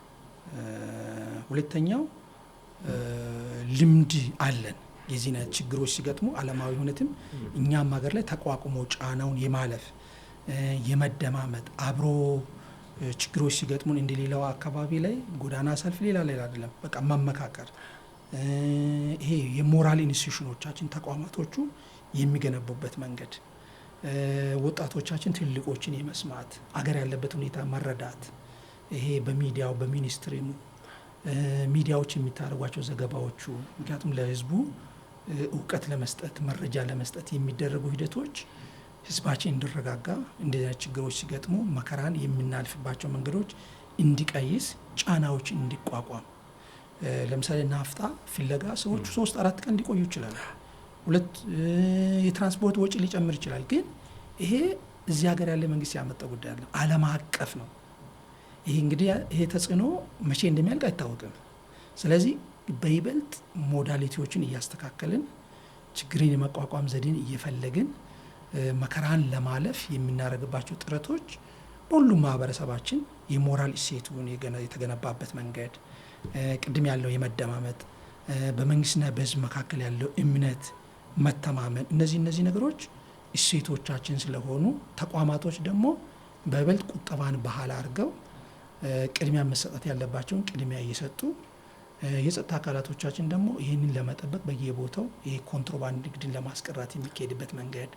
ሁለተኛው ልምድ አለን። የዚህ አይነት ችግሮች ሲገጥሙ ዓለማዊ ሁነትም እኛም ሀገር ላይ ተቋቁሞ ጫናውን የማለፍ የመደማመጥ አብሮ ችግሮች ሲገጥሙን እንደሌላው አካባቢ ላይ ጎዳና ሰልፍ ሌላ አይደለም፣ በቃ መመካከር። ይሄ የሞራል ኢንስቲትዩሽኖቻችን ተቋማቶቹ የሚገነቡበት መንገድ፣ ወጣቶቻችን ትልቆችን የመስማት አገር ያለበት ሁኔታ መረዳት፣ ይሄ በሚዲያው በሚኒስትሪሙ ሚዲያዎች የሚታደርጓቸው ዘገባዎቹ፣ ምክንያቱም ለህዝቡ እውቀት ለመስጠት መረጃ ለመስጠት የሚደረጉ ሂደቶች ህዝባችን እንዲረጋጋ፣ እንደዚህ ችግሮች ሲገጥሙ መከራን የምናልፍባቸው መንገዶች እንዲቀይስ፣ ጫናዎች እንዲቋቋም። ለምሳሌ ናፍጣ ፍለጋ ሰዎቹ 3-4 ቀን ሊቆዩ ይችላሉ። የትራንስፖርት ወጪ ሊጨምር ይችላል። ግን ይሄ እዚህ ሀገር ያለ መንግስት ያመጣው ጉዳይ አለ፣ ዓለም አቀፍ ነው። ይሄ እንግዲህ ይሄ ተጽዕኖ መቼ እንደሚያልቅ አይታወቅም። ስለዚህ በይበልጥ ሞዳሊቲዎችን እያስተካከልን ችግርን የመቋቋም ዘዴን እየፈለግን መከራን ለማለፍ የምናደርግባቸው ጥረቶች በሁሉም ማህበረሰባችን የሞራል እሴቱን የተገነባበት መንገድ፣ ቅድም ያለው የመደማመጥ በመንግስትና በህዝብ መካከል ያለው እምነት፣ መተማመን፣ እነዚህ ነገሮች እሴቶቻችን ስለሆኑ ተቋማቶች ደግሞ በይበልጥ ቁጠባን ባህል አድርገው ቅድሚያ መሰጠት ያለባቸውን ቅድሚያ እየሰጡ የጸጥታ አካላቶቻችን ደግሞ ይህንን ለመጠበቅ በየቦታው ይሄ ኮንትሮባንድ ንግድን ለማስቀራት የሚካሄድበት መንገድ፣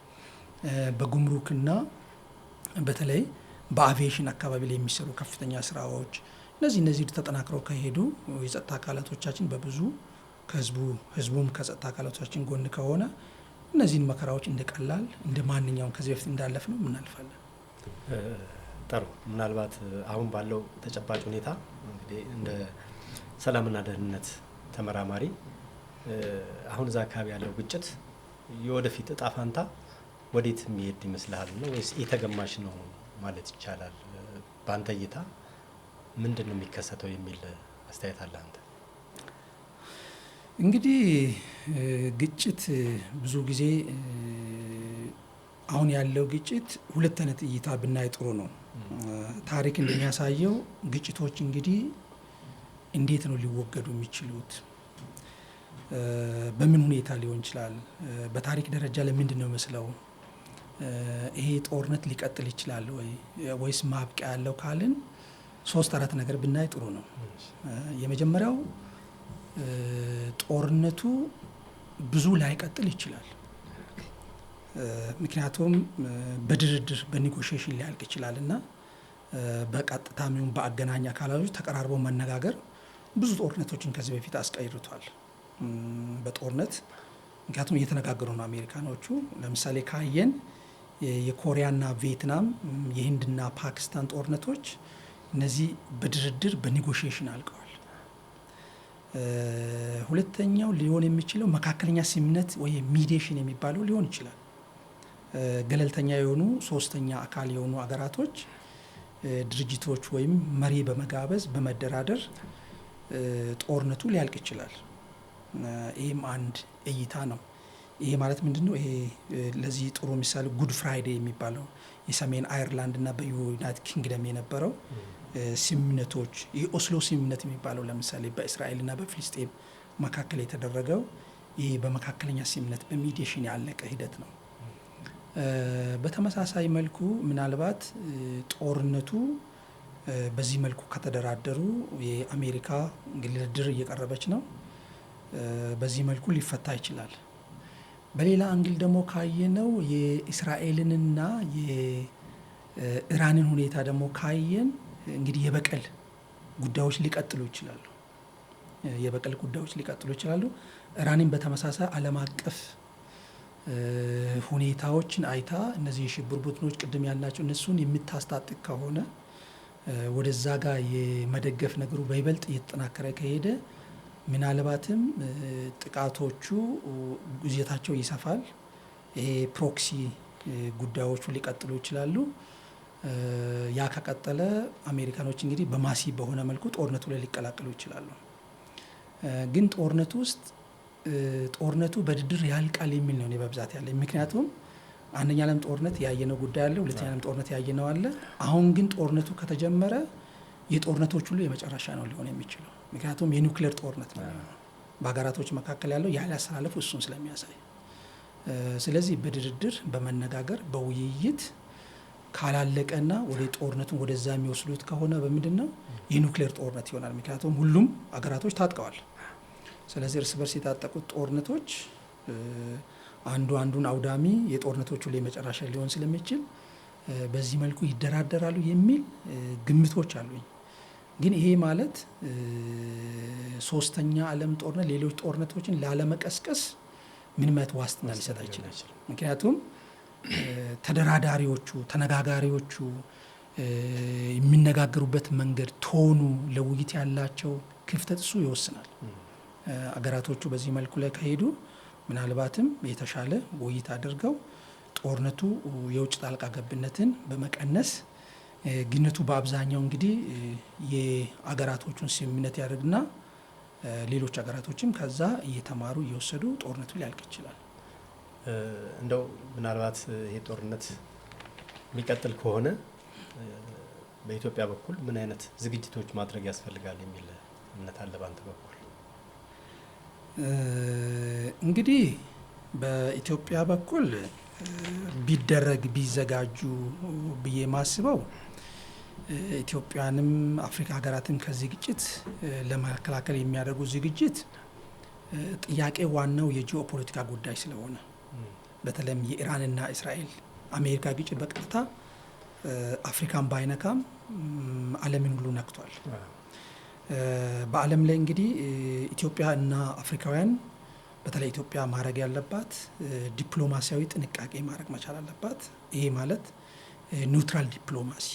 በጉምሩክና በተለይ በአቪዬሽን አካባቢ ላይ የሚሰሩ ከፍተኛ ስራዎች፣ እነዚህ ተጠናክረው ከሄዱ የጸጥታ አካላቶቻችን በብዙ ህዝቡም ከጸጥታ አካላቶቻችን ጎን ከሆነ እነዚህን መከራዎች እንደ ቀላል እንደ ማንኛውም ከዚህ በፊት እንዳለፍ ነው እናልፋለን። ጥሩ። ምናልባት አሁን ባለው ተጨባጭ ሁኔታ እንግዲህ እንደ ሰላምና ደህንነት ተመራማሪ አሁን እዛ አካባቢ ያለው ግጭት የወደፊት እጣ ፋንታ ወዴት የሚሄድ ይመስልሃል ነው ወይስ የተገማሽ ነው ማለት ይቻላል? በአንተ እይታ ምንድን ነው የሚከሰተው የሚል አስተያየት አለ አንተ? እንግዲህ ግጭት ብዙ ጊዜ አሁን ያለው ግጭት ሁለት አይነት እይታ ብናይ ጥሩ ነው። ታሪክ እንደሚያሳየው ግጭቶች እንግዲህ እንዴት ነው ሊወገዱ የሚችሉት? በምን ሁኔታ ሊሆን ይችላል? በታሪክ ደረጃ ለምንድን ነው መስለው ይሄ ጦርነት ሊቀጥል ይችላል ወይስ ማብቂያ ያለው ካልን 3-4 ነገር ብናይ ጥሩ ነው። የመጀመሪያው ጦርነቱ ብዙ ላይቀጥል ይችላል። ምክንያቱም በድርድር በኔጎሽዬሽን ሊያልቅ ይችላል እና በቀጥታም ይሁን በአገናኝ አካላቶች ተቀራርበው መነጋገር ብዙ ጦርነቶችን ከዚህ በፊት አስቀይርቷል። በጦርነት ምክንያቱም እየተነጋገሩ ነው አሜሪካኖቹ። ለምሳሌ ካየን የኮሪያና ቪየትናም የህንድና ፓኪስታን ጦርነቶች እነዚህ በድርድር በኔጎሽዬሽን አልቀዋል። ሁለተኛው ሊሆን የሚችለው መካከለኛ ስምምነት ወይ ሚዲዬሽን የሚባለው ሊሆን ይችላል። ገለልተኛ የሆኑ ሶስተኛ አካል የሆኑ አገራቶች ድርጅቶች ወይም መሪ በመጋበዝ በመደራደር ጦርነቱ ሊያልቅ ይችላል። ይህም አንድ እይታ ነው። ይሄ ማለት ምንድን ነው? ይሄ ለዚህ ጥሩ ምሳሌ ጉድ ፍራይዴ የሚባለው የሰሜን አየርላንድ እና በዩናይትድ ኪንግደም የነበረው ስምምነቶች፣ የኦስሎ ስምምነት የሚባለው ለምሳሌ በእስራኤል እና በፍልስጤም መካከል የተደረገው ይህ በመካከለኛ ስምምነት በሚዲዬሽን ያለቀ ሂደት ነው። በተመሳሳይ መልኩ ምናልባት ጦርነቱ በዚህ መልኩ ከተደራደሩ የአሜሪካ ድርድር እየቀረበች ነው፣ በዚህ መልኩ ሊፈታ ይችላል። በሌላ አንግል ደግሞ ካየነው የእስራኤልንና የኢራንን ሁኔታ ደግሞ ካየን እንግዲህ የበቀል ጉዳዮች ሊቀጥሉ ይችላሉ። ኢራንን በተመሳሳይ ዓለም አቀፍ ሁኔታዎችን አይታ እነዚህ የሽብር ቡድኖች ቅድም ያልናቸው እነሱን የምታስታጥቅ ከሆነ ወደዛ ጋር የመደገፍ ነገሩ በይበልጥ እየተጠናከረ ከሄደ ምናልባትም ጥቃቶቹ ጊዜታቸው ይሰፋል። ይሄ ፕሮክሲ ጉዳዮቹ ሊቀጥሉ ይችላሉ። ያ ከቀጠለ አሜሪካኖች እንግዲህ በማሲቭ በሆነ መልኩ ጦርነቱ ላይ ሊቀላቀሉ ይችላሉ። ግን ጦርነቱ በድርድር ያልቃል የሚል ነው እኔ በብዛት ያለ። ምክንያቱም አንደኛ ዓለም ጦርነት ያየነው ጉዳይ አለ፣ ሁለተኛ ዓለም ጦርነት ያየነው አለ። አሁን ግን ጦርነቱ ከተጀመረ የጦርነቶች ሁሉ የመጨረሻ ነው ሊሆን የሚችለው። ምክንያቱም የኒውክሌር ጦርነት ነው በሀገራቶች መካከል ያለው ያለ አሰላለፉ እሱን ስለሚያሳይ፣ ስለዚህ በድርድር በመነጋገር በውይይት ካላለቀና ወደ ጦርነቱን ወደዛ የሚወስዱት ከሆነ በምንድን ነው የኒውክሌር ጦርነት ይሆናል። ምክንያቱም ሁሉም አገራቶች ታጥቀዋል። ስለዚህ እርስ በርስ የታጠቁት ጦርነቶች አንዱ አንዱን አውዳሚ የጦርነቶቹ ላይ መጨረሻ ሊሆን ስለሚችል በዚህ መልኩ ይደራደራሉ የሚል ግምቶች አሉኝ። ግን ይሄ ማለት ሶስተኛ ዓለም ጦርነት ሌሎች ጦርነቶችን ላለመቀስቀስ ምንም አይነት ዋስትና ሊሰጥ አይችልም። ምክንያቱም ተደራዳሪዎቹ ተነጋጋሪዎቹ የሚነጋገሩበት መንገድ ቶኑ ለውይይት ያላቸው ክፍተት እሱ ይወስናል። አገራቶቹ በዚህ መልኩ ላይ ከሄዱ ምናልባትም የተሻለ ውይይት አድርገው ጦርነቱ የውጭ ጣልቃ ገብነትን በመቀነስ ግንኙነቱ በአብዛኛው እንግዲህ የአገራቶቹን ስምምነት ያደርግና ሌሎች አገራቶችም ከዛ እየተማሩ እየወሰዱ ጦርነቱ ሊያልቅ ይችላል። እንደው ምናልባት ይሄ ጦርነት የሚቀጥል ከሆነ በኢትዮጵያ በኩል ምን አይነት ዝግጅቶች ማድረግ ያስፈልጋል የሚል እምነት አለ ባንተ በኩል? እንግዲህ በኢትዮጵያ በኩል ቢደረግ ቢዘጋጁ ብዬ ማስበው ኢትዮጵያንም አፍሪካ ሀገራትን ከዚህ ግጭት ለመከላከል የሚያደርጉ ዝግጅት ጥያቄ ዋናው የጂኦ ፖለቲካ ጉዳይ ስለሆነ በተለይም የኢራንና እስራኤል አሜሪካ ግጭት በቀጥታ አፍሪካን ባይነካም ዓለምን ሁሉ ነክቷል። በዓለም ላይ እንግዲህ ኢትዮጵያ እና አፍሪካውያን በተለይ ኢትዮጵያ ማድረግ ያለባት ዲፕሎማሲያዊ ጥንቃቄ ማድረግ መቻል አለባት። ይሄ ማለት ኒውትራል ዲፕሎማሲ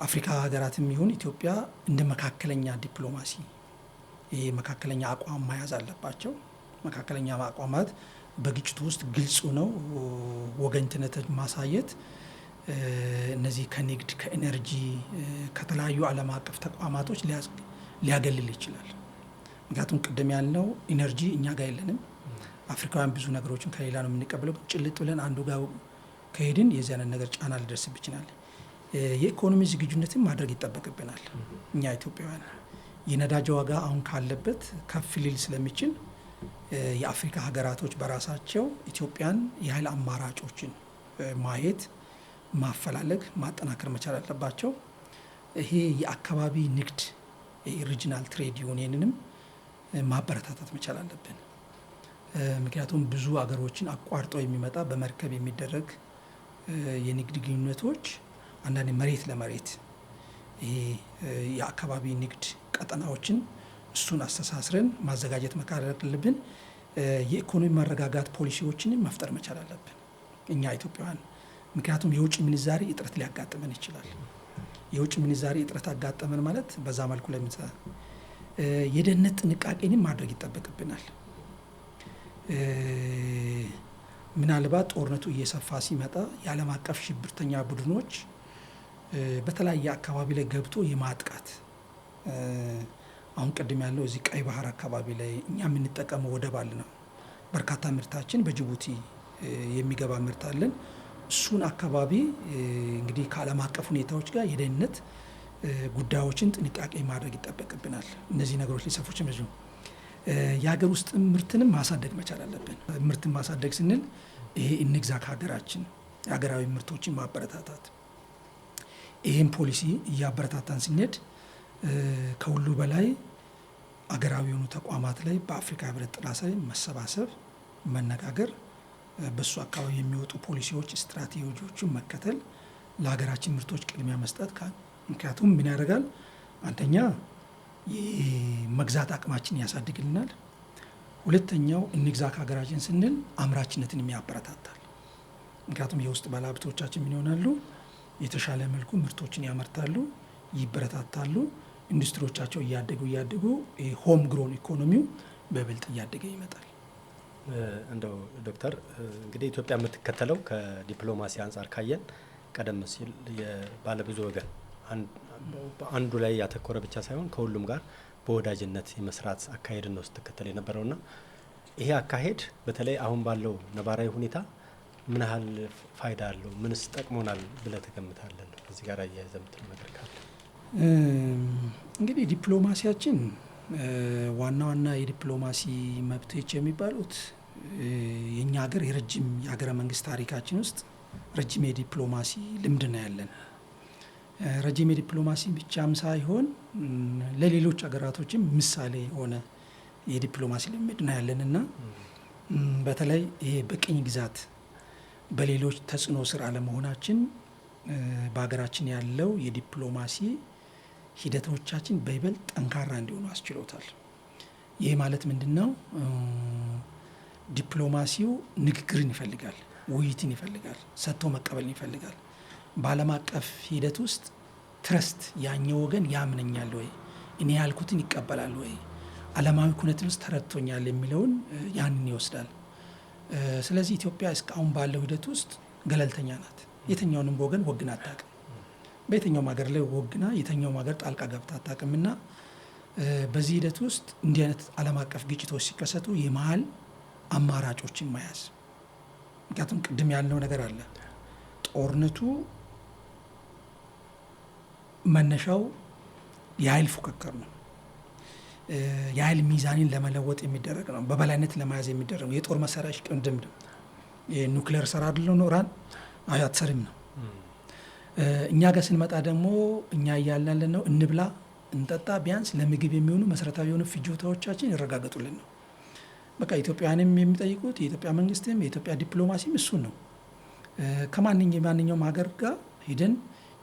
አፍሪካ ሀገራትም ይሁን ኢትዮጵያ እንደ መካከለኛ ዲፕሎማሲ ይሄ መካከለኛ አቋም መያዝ አለባቸው። መካከለኛ አቋማት በግጭቱ ውስጥ ግልጽ ነው ወገንተኝነትን ማሳየት እነዚህ ከንግድ ከኤነርጂ ከተለያዩ ዓለም አቀፍ ተቋማቶች ሊያገልል ይችላል። ምክንያቱም ቅድም ያልነው ኢነርጂ እኛ ጋር የለንም። አፍሪካውያን ብዙ ነገሮችን ከሌላ ነው የምንቀበለው። ጭልጥ ብለን አንዱ ጋር ከሄድን የዚህ አይነት ነገር ጫና ሊደርስብ ይችላል። የኢኮኖሚ ዝግጁነትን ማድረግ ይጠበቅብናል። እኛ ኢትዮጵያውያን የነዳጅ ዋጋ አሁን ካለበት ከፍ ሊል ስለሚችል የአፍሪካ ሀገራቶች በራሳቸው ኢትዮጵያን የኃይል አማራጮችን ማየት ማፈላለግ ማጠናከር መቻል አለባቸው። ይሄ የአካባቢ ንግድ ሪጂናል ትሬድ ዩኒየንንም ማበረታታት መቻል አለብን። ምክንያቱም ብዙ አገሮችን አቋርጦ የሚመጣ በመርከብ የሚደረግ የንግድ ግንኙነቶች አንዳንድ መሬት ለመሬት ይሄ የአካባቢ ንግድ ቀጠናዎችን እሱን አስተሳስረን ማዘጋጀት መቻል አለብን። የኢኮኖሚ መረጋጋት ፖሊሲዎችንም መፍጠር መቻል አለብን እኛ ኢትዮጵያውያን። ምክንያቱም የውጭ ምንዛሪ እጥረት ሊያጋጥመን ይችላል። የውጭ ምንዛሪ እጥረት አጋጠመን ማለት በዛ መልኩ ለምንዛ የደህንነት ጥንቃቄንም ማድረግ ይጠበቅብናል። ምናልባት ጦርነቱ እየሰፋ ሲመጣ የዓለም አቀፍ ሽብርተኛ ቡድኖች በተለያየ አካባቢ ላይ ገብቶ የማጥቃት አሁን ቅድም ያለው እዚህ ቀይ ባህር አካባቢ ላይ እኛ የምንጠቀመው ወደብ አለ ነው። በርካታ ምርታችን በጅቡቲ የሚገባ ምርት አለን። እሱን አካባቢ እንግዲህ ከዓለም አቀፍ ሁኔታዎች ጋር የደህንነት ጉዳዮችን ጥንቃቄ ማድረግ ይጠበቅብናል። እነዚህ ነገሮች ሊሰፉ ይችላሉ። የሀገር ውስጥ ምርትንም ማሳደግ መቻል አለብን። ምርትን ማሳደግ ስንል ይሄ እንግዛ ከሀገራችን የሀገራዊ ምርቶችን ማበረታታት። ይህም ፖሊሲ እያበረታታን ስንሄድ ከሁሉ በላይ አገራዊ የሆኑ ተቋማት ላይ በአፍሪካ ህብረት ጥላ ስር መሰባሰብ፣ መነጋገር፣ በሱ አካባቢ የሚወጡ ፖሊሲዎች ስትራቴጂዎችን መከተል፣ ለሀገራችን ምርቶች ቅድሚያ መስጠት። ምክንያቱም ምን ያደርጋል? አንደኛ የመግዛት አቅማችን ያሳድግልናል። ሁለተኛው እንግዛ ከሀገራችን ስንል አምራችነትን ያበረታታል። ምክንያቱም የውስጥ ባለሀብቶቻችን ምን ይሆናሉ? የተሻለ መልኩ ምርቶችን ያመርታሉ፣ ይበረታታሉ። ኢንዱስትሪዎቻቸው እያደጉ ሆም ግሮን ኢኮኖሚው በብልጥ እያደገ ይመጣል። እንደው ዶክተር እንግዲህ ኢትዮጵያ የምትከተለው ከዲፕሎማሲ አንጻር ካየን ቀደም ሲል የባለብዙ ወገን አንዱ ላይ ያተኮረ ብቻ ሳይሆን ከሁሉም ጋር በወዳጅነት የመስራት አካሄድን ነው ስትከተል የነበረውና ይሄ አካሄድ በተለይ አሁን ባለው ነባራዊ ሁኔታ ምን ያህል ፋይዳ አለው? ምንስ ጠቅሞናል ብለህ ትገምታለህ? ከዚህ ጋር አያይዘህ የምትለው ነገር ካለ? እንግዲህ ዲፕሎማሲያችን ዋና የዲፕሎማሲ መብቶች የሚባሉት የኛ ሀገር የረጅም የሀገረ መንግስት ታሪካችን ውስጥ ረጅም የዲፕሎማሲ ልምድ ነው ያለን። ረጅም የዲፕሎማሲ ብቻም ሳይሆን ለሌሎች ሀገራቶችም ምሳሌ የሆነ የዲፕሎማሲ ልምድ ነው ያለን እና በተለይ ይሄ በቅኝ ግዛት በሌሎች ተጽዕኖ ስር አለመሆናችን በሀገራችን ያለው የዲፕሎማሲ ሂደቶቻችን በይበልጥ ጠንካራ እንዲሆኑ አስችሎታል። ይህ ማለት ምንድን ነው? ዲፕሎማሲው ንግግርን ይፈልጋል፣ ውይይትን ይፈልጋል፣ ሰጥቶ መቀበልን ይፈልጋል። በዓለም አቀፍ ሂደት ውስጥ ትረስት ያኛው ወገን ያምነኛል ወይ፣ እኔ ያልኩትን ይቀበላል ወይ፣ ዓለማዊ ኩነትን ውስጥ ተረድቶኛል የሚለውን ያንን ይወስዳል። ስለዚህ ኢትዮጵያ እስካሁን ባለው ሂደት ውስጥ ገለልተኛ ናት። የትኛውንም ወገን ወግና አታውቅም። በየትኛውም ሀገር ላይ ወግና የትኛውም ሀገር ጣልቃ ገብታ አታውቅምና በዚህ ሂደት ውስጥ እንዲህ አይነት ዓለም አቀፍ ግጭቶች ሲከሰቱ የመሀል አማራጮችን መያዝ። ምክንያቱም ቅድም ያልነው ነገር አለ። ጦርነቱ መነሻው የኃይል ፉክክር ነው። የኃይል ሚዛንን ለመለወጥ የሚደረግ ነው። በበላይነት ለመያዝ የሚደረግ ነው። የጦር መሳሪያ ሽቅድምድም የኑክሌር ሰራ አይደለም ነው ኢራን አትሰርም ነው። እኛ ጋር ስንመጣ ደግሞ እኛ እያልን ነው እንብላ እንጠጣ፣ ቢያንስ ለምግብ የሚሆኑ መሰረታዊ የሆኑ ፍጆታዎቻችን ይረጋገጡልን ነው። በቃ ኢትዮጵያውያንም የሚጠይቁት የኢትዮጵያ መንግስትም የኢትዮጵያ ዲፕሎማሲም እሱን ነው። ከማንኛውም ሀገር ጋር ሂደን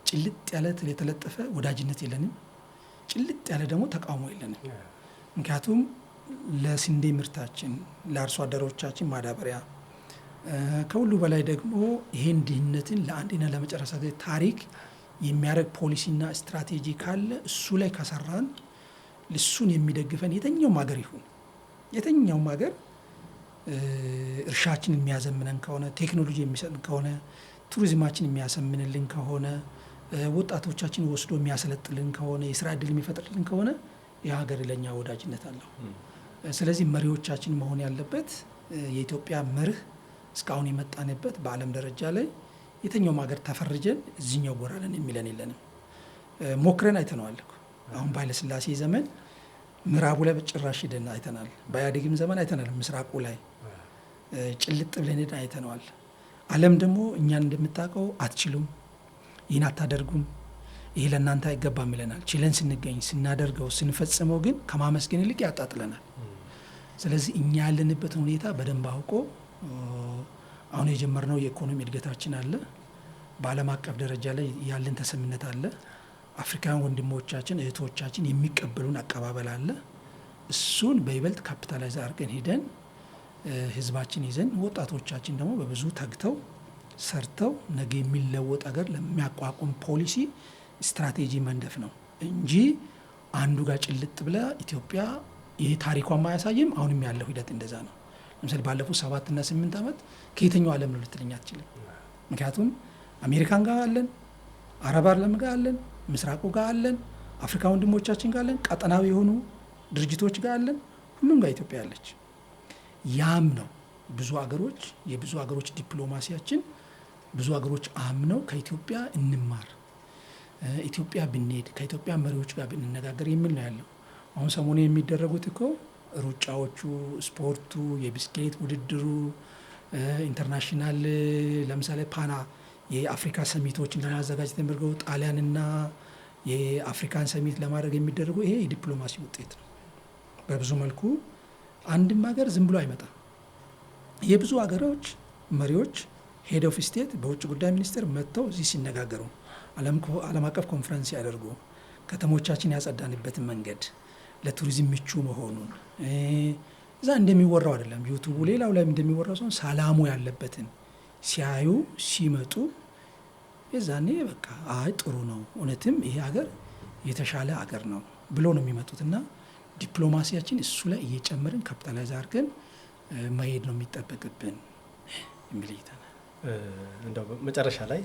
ጭልጥ ያለ የተለጠፈ ወዳጅነት የለንም፣ ጭልጥ ያለ ደግሞ ተቃውሞ የለንም። ምክንያቱም ለስንዴ ምርታችን፣ ለአርሶ አደሮቻችን ማዳበሪያ፣ ከሁሉ በላይ ደግሞ ይሄን ድህነትን ለአንዴና ለመጨረሻ ጊዜ ታሪክ የሚያደርግ ፖሊሲና ስትራቴጂ ካለ እሱ ላይ ከሰራን እሱን የሚደግፈን የትኛውም ሀገር ይሁን የትኛውም ሀገር እርሻችን የሚያዘምነን ከሆነ፣ ቴክኖሎጂ የሚሰጥን ከሆነ፣ ቱሪዝማችን የሚያሰምንልን ከሆነ፣ ወጣቶቻችን ወስዶ የሚያሰለጥልን ከሆነ፣ የስራ እድል የሚፈጥርልን ከሆነ የሀገር ለኛ ወዳጅነት አለው። ስለዚህ መሪዎቻችን መሆን ያለበት የኢትዮጵያ መርህ እስካሁን የመጣንበት በዓለም ደረጃ ላይ የትኛውም ሀገር ተፈርጀን እዚህኛው ጎራለን የሚለን የለንም። ሞክረን አይተነዋል። አሁን በኃይለሥላሴ ዘመን ምዕራቡ ላይ በጭራሽ ሄደን አይተናል። በኢህአዴግም ዘመን አይተናል። ምስራቁ ላይ ጭልጥ ብለን ሄደን አይተነዋል። ዓለም ደግሞ እኛን እንደምታውቀው አትችሉም፣ ይህን አታደርጉም፣ ይሄ ለእናንተ አይገባም ይለናል። ችለን ስንገኝ ስናደርገው ስንፈጽመው ግን ከማመስገን ይልቅ ያጣጥለናል። ስለዚህ እኛ ያለንበትን ሁኔታ በደንብ አውቆ አሁን የጀመርነው የኢኮኖሚ እድገታችን አለ፣ በዓለም አቀፍ ደረጃ ላይ ያለን ተሰሚነት አለ፣ አፍሪካውያን ወንድሞቻችን እህቶቻችን የሚቀበሉን አቀባበል አለ። እሱን በይበልጥ ካፒታላይዝ አድርገን ሄደን ህዝባችን ይዘን ወጣቶቻችን ደግሞ በብዙ ተግተው ሰርተው ነገ የሚለወጥ ሀገር ለሚያቋቁም ፖሊሲ ስትራቴጂ መንደፍ ነው እንጂ አንዱ ጋር ጭልጥ ብለ ኢትዮጵያ ይህ ታሪኳን ማያሳይም። አሁንም ያለው ሂደት እንደዛ ነው። ለምሳሌ ባለፉት 7 እና 8 ዓመት ከየትኛው ዓለም ነው ልትለኝ አትችልም። ምክንያቱም አሜሪካን ጋር አለን፣ አረብ ዓለም ጋር አለን፣ ምስራቁ ጋር አለን፣ አፍሪካ ወንድሞቻችን ጋር አለን፣ ቀጠናዊ የሆኑ ድርጅቶች ጋር አለን። ሁሉም ጋር ኢትዮጵያ አለች። ያም ነው ብዙ አገሮች የብዙ አገሮች ዲፕሎማሲያችን ብዙ አገሮች አምነው ከኢትዮጵያ እንማር፣ ኢትዮጵያ ብንሄድ ከኢትዮጵያ መሪዎች ጋር ብንነጋገር የሚል ነው ያለው። አሁን ሰሞኑ የሚደረጉት እኮ ሩጫዎቹ፣ ስፖርቱ፣ የብስክሌት ውድድሩ፣ ኢንተርናሽናል ለምሳሌ ፓና የአፍሪካ ሰሚቶችን ለማዘጋጀት የሚደረገው ጣሊያንና የአፍሪካን ሰሚት ለማድረግ የሚደረገው ይሄ የዲፕሎማሲ ውጤት ነው። በብዙ መልኩ አንድም ሀገር ዝም ብሎ አይመጣም። የብዙ ሀገሮች መሪዎች ሄድ ኦፍ ስቴት በውጭ ጉዳይ ሚኒስቴር መጥተው እዚህ ሲነጋገሩ፣ ዓለም አቀፍ ኮንፈረንስ ያደርጉ፣ ከተሞቻችን ያጸዳንበትን መንገድ ለቱሪዝም ምቹ መሆኑን እዛ እንደሚወራው አይደለም፣ ዩቱቡ ሌላው ላይ እንደሚወራው ሰው ሰላሙ ያለበትን ሲያዩ ሲመጡ የዛኔ በቃ አይ ጥሩ ነው እውነትም ይሄ ሀገር የተሻለ ሀገር ነው ብሎ ነው የሚመጡት። እና ዲፕሎማሲያችን እሱ ላይ እየጨመርን ካፒታላይዝ አድርገን መሄድ ነው የሚጠበቅብን የሚል ይታል። እንደው መጨረሻ ላይ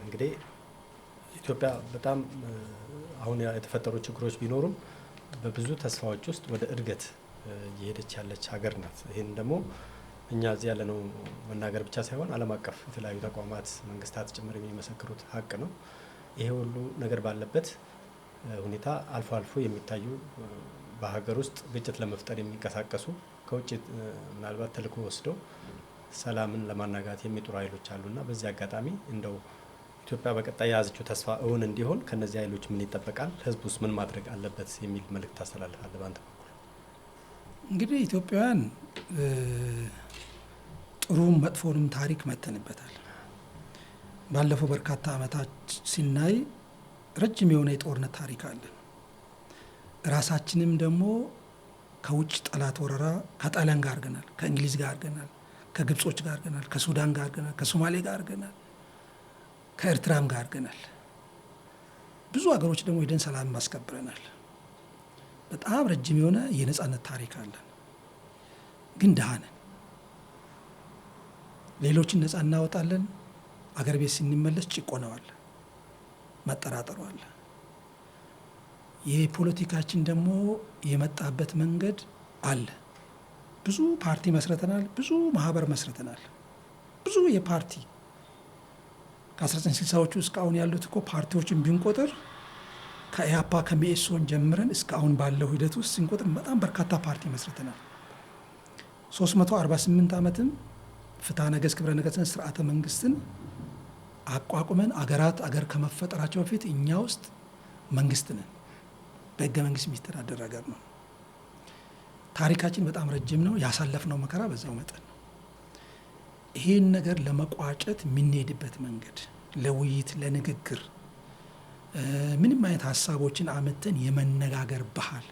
እንግዲህ ኢትዮጵያ በጣም አሁን የተፈጠሩ ችግሮች ቢኖሩም በብዙ ተስፋዎች ውስጥ ወደ እድገት እየሄደች ያለች ሀገር ናት። ይህን ደግሞ እኛ እዚህ ያለነው መናገር ብቻ ሳይሆን ዓለም አቀፍ የተለያዩ ተቋማት፣ መንግስታት ጭምር የሚመሰክሩት ሀቅ ነው። ይሄ ሁሉ ነገር ባለበት ሁኔታ አልፎ አልፎ የሚታዩ በሀገር ውስጥ ግጭት ለመፍጠር የሚንቀሳቀሱ ከውጭ ምናልባት ተልዕኮ ወስደው ሰላምን ለማናጋት የሚጥሩ ኃይሎች አሉና በዚህ አጋጣሚ እንደው ኢትዮጵያ በቀጣይ የያዘችው ተስፋ እውን እንዲሆን ከነዚህ ኃይሎች ምን ይጠበቃል? ህዝብ ውስጥ ምን ማድረግ አለበት የሚል መልእክት ታስተላልፋለህ በአንተ በኩል? እንግዲህ ኢትዮጵያውያን ጥሩ መጥፎንም ታሪክ መተንበታል። ባለፈው በርካታ ዓመታት ሲናይ ረጅም የሆነ የጦርነት ታሪክ አለ። ራሳችንም ደግሞ ከውጭ ጠላት ወረራ ከጣሊያን ጋር አድርገናል፣ ከእንግሊዝ ጋር አድርገናል፣ ከግብጾች ጋር አድርገናል፣ ከሱዳን ጋር አድርገናል፣ ከሶማሌ ጋር አድርገናል፣ ከኤርትራም ጋር አድርገናል። ብዙ ሀገሮች ደግሞ ሄደን ሰላም ማስከብረናል። በጣም ረጅም የሆነ የነጻነት ታሪክ አለን። ግን ድሃ ነን። ሌሎችን ነጻ እናወጣለን፣ አገር ቤት ስንመለስ ጭቆናዋል፣ መጠራጠሩ አለ። የፖለቲካችን ደግሞ የመጣበት መንገድ አለ። ብዙ ፓርቲ መስርተናል፣ ብዙ ማህበር መስርተናል። ብዙ የፓርቲ ከ1960ዎቹ እስካሁን ያሉት እኮ ፓርቲዎችን ብንቆጥር ከኢያፓ ከሚኤሶን ጀምረን እስካሁን ባለው ሂደት ውስጥ ስንቆጥር በጣም በርካታ ፓርቲ መስርተናል። 348 ዓመትም ፍትሐ ነገሥት ክብረ ነገሥትን ስርዓተ መንግስትን አቋቁመን አገር ከመፈጠራቸው በፊት እኛ ውስጥ መንግስት ነን። በህገ መንግስት የሚተዳደር ሀገር ነው። ታሪካችን በጣም ረጅም ነው። ያሳለፍነው መከራ በዛው መጠን ነው። ይሄን ነገር ለመቋጨት የምንሄድበት መንገድ ለውይይት፣ ለንግግር ምንም አይነት ሀሳቦችን አመተን የመነጋገር ባህል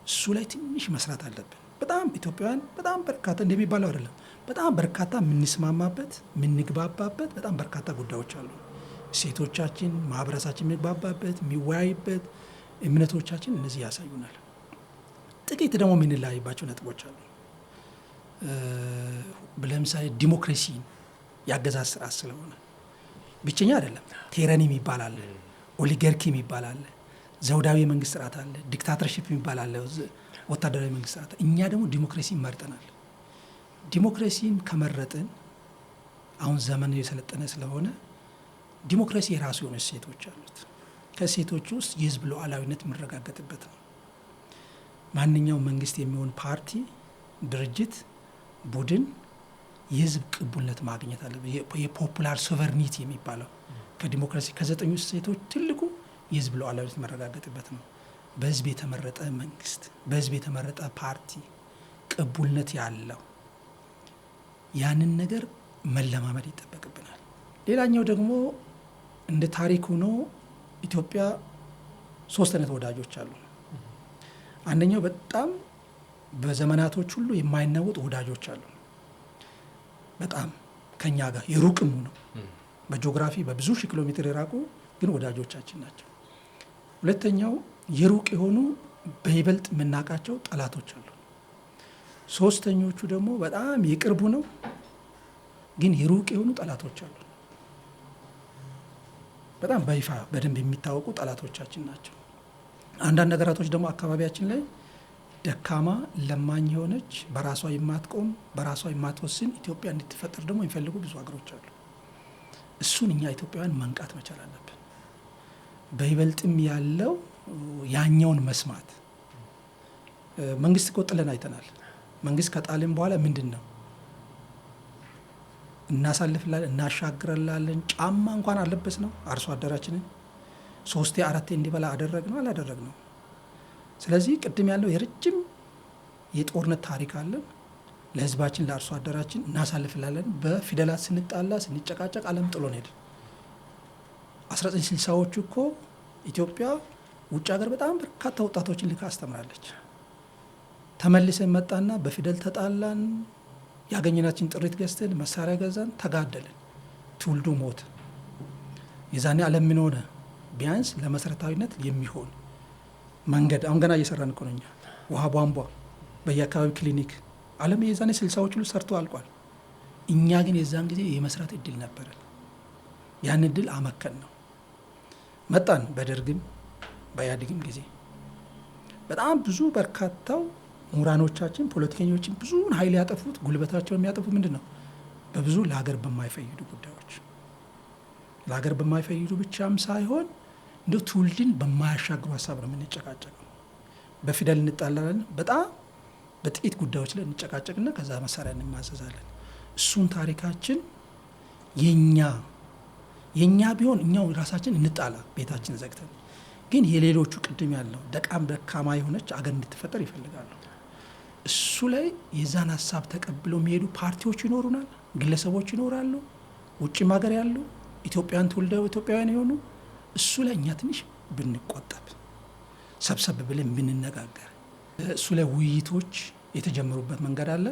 እሱ ላይ ትንሽ መስራት አለብን። በጣም ኢትዮጵያውያን በጣም በርካታ እንደሚባለው አይደለም፣ በጣም በርካታ የምንስማማበት የምንግባባበት በጣም በርካታ ጉዳዮች አሉ። ሴቶቻችን ማህበረሰባችን የሚግባባበት የሚወያይበት እምነቶቻችን እነዚህ ያሳዩናል። ጥቂት ደግሞ የምንለያይባቸው ነጥቦች አሉ። ለምሳሌ ዲሞክራሲን የአገዛዝ ስርዓት ስለሆነ ብቸኛ አይደለም። ቴረኒ የሚባል አለ፣ ኦሊጋርኪ የሚባል አለ፣ ዘውዳዊ መንግስት ስርዓት አለ፣ ዲክታተርሺፕ የሚባል አለ፣ ወታደራዊ መንግስት ስርዓት። እኛ ደግሞ ዲሞክራሲን መርጠናል። ዲሞክራሲን ከመረጥን አሁን ዘመን የሰለጠነ ስለሆነ ዲሞክራሲ የራሱ የሆነ እሴቶች አሉት። ከእሴቶች ውስጥ የህዝብ ሉዓላዊነት የሚረጋገጥበት ነው። ማንኛውም መንግስት የሚሆን ፓርቲ፣ ድርጅት፣ ቡድን የህዝብ ቅቡልነት ማግኘት አለበት። የፖፑላር ሶቨርኒቲ የሚባለው ከዲሞክራሲ ከ9 እሴቶች ትልቁ የህዝብ ሉዓላዊነት መረጋገጥበት ነው። በህዝብ የተመረጠ መንግስት፣ በህዝብ የተመረጠ ፓርቲ ቅቡልነት ያለው ያንን ነገር መለማመድ ይጠበቅብናል። ሌላኛው ደግሞ እንደ ታሪክ ሆኖ ኢትዮጵያ 3 አይነት ወዳጆች አሉ። አንደኛው በጣም በዘመናቶች ሁሉ የማይናወጡ ወዳጆች አሉ። በጣም ከኛ ጋር የሩቅም ነው በጂኦግራፊ በብዙ ሺህ ኪሎ ሜትር የራቁ ግን ወዳጆቻችን ናቸው። ሁለተኛው የሩቅ የሆኑ በይበልጥ የምናውቃቸው ጠላቶች አሉ። ሶስተኞቹ ደግሞ በጣም የቅርቡ ነው ግን የሩቅ የሆኑ ጠላቶች አሉ። በጣም በይፋ በደንብ የሚታወቁ ጠላቶቻችን ናቸው። አንዳንድ ነገራቶች ደግሞ አካባቢያችን ላይ ደካማ ለማኝ የሆነች በራሷ የማትቆም በራሷ የማትወስን ኢትዮጵያ እንድትፈጠር ደግሞ የሚፈልጉ ብዙ ሀገሮች አሉ። እሱን እኛ ኢትዮጵያውያን መንቃት መቻል አለብን። በይበልጥም ያለው ያኛውን መስማት። መንግስት እኮ ጥለን አይተናል። መንግስት ከጣልን በኋላ ምንድን ነው እናሳልፍላለን፣ እናሻግረላለን። ጫማ እንኳን አለበስ ነው አርሶ አደራችንን 3 4 እንዲበላ አደረግ ነው አላደረግ ነው። ስለዚህ ቅድም ያለው የረጅም የጦርነት ታሪክ አለን። ለህዝባችን ለአርሶ አደራችን እናሳልፍላለን። በፊደላት ስንጣላ ስንጨቃጨቅ ዓለም ጥሎን ሄደ። 1960ዎቹ እኮ ኢትዮጵያ ውጭ ሀገር በጣም በርካታ ወጣቶችን ልካ አስተምራለች። ተመልሰን መጣና በፊደል ተጣላን። ያገኘናችን ጥሪት ገዝተን መሳሪያ ገዛን፣ ተጋደልን። ትውልዱ ሞት። የዛኔ ዓለም ምን ሆነ? ቢያንስ ለመሰረታዊነት የሚሆን መንገድ አሁን ገና እየሰራን እኮ ነው እኛ። ውሃ ቧንቧ በየአካባቢ ክሊኒክ ዓለም የዛኔ 60ዎች ሁሉ ሰርቶ አልቋል። እኛ ግን የዛን ጊዜ የመስራት እድል ነበረን። ያን እድል አመከን ነው መጣን። በደርግም በኢህአዴግም ጊዜ በጣም ብዙ በርካታው ምሁራኖቻችን ፖለቲከኞችን ብዙውን ኃይል ያጠፉት ጉልበታቸውን የሚያጠፉት ምንድን ነው? በብዙ ለሀገር በማይፈይዱ ጉዳዮች፣ ለሀገር በማይፈይዱ ብቻም ሳይሆን እንደ ትውልድን በማያሻግሩ ሀሳብ ነው የምንጨቃጨቀው። በፊደል እንጣላለን። በጣም በጥቂት ጉዳዮች ላይ እንጨቃጨቅና ከዛ መሳሪያ እንማዘዛለን። እሱን ታሪካችን የኛ ቢሆን እኛው ራሳችን እንጣላ ቤታችን ዘግተን፣ ግን የሌሎቹ ቅድም ያለው ደካማ የሆነች አገር እንድትፈጠር ይፈልጋሉ። እሱ ላይ የዛን ሀሳብ ተቀብለው የሚሄዱ ፓርቲዎች ይኖሩናል፣ ግለሰቦች ይኖራሉ፣ ውጭም ሀገር ያሉ ኢትዮጵያን ትውልደው ኢትዮጵያውያን የሆኑ። እሱ ላይ እኛ ትንሽ ብንቆጠብ፣ ሰብሰብ ብለን ብንነጋገር፣ እሱ ላይ ውይይቶች የተጀመሩበት መንገድ አለ።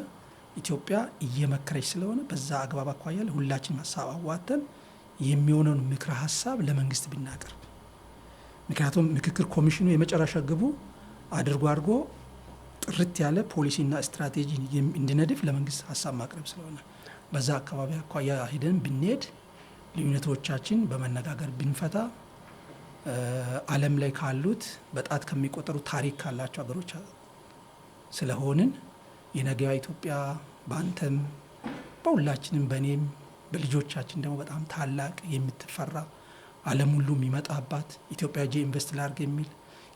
ኢትዮጵያ እየመከረች ስለሆነ በዛ አግባብ አኳያ ሁላችን ሀሳብ አዋተን የሚሆነውን ምክረ ሀሳብ ለመንግስት ብናቀርብ። ምክንያቱም ምክክር ኮሚሽኑ የመጨረሻ ግቡ አድርጎ ጥርት ያለ ፖሊሲና ስትራቴጂ እንዲነድፍ ለመንግስት ሀሳብ ማቅረብ ስለሆነ በዛ አካባቢ አኳያ ሄደን ብንሄድ፣ ልዩነቶቻችን በመነጋገር ብንፈታ፣ ዓለም ላይ ካሉት በጣት ከሚቆጠሩ ታሪክ ካላቸው ሀገሮች ስለሆንን የነገዋ ኢትዮጵያ በአንተም በሁላችንም በእኔም በልጆቻችን ደግሞ በጣም ታላቅ የምትፈራ ዓለም ሁሉ የሚመጣባት ኢትዮጵያ ጄ ኢንቨስት ላርግ የሚል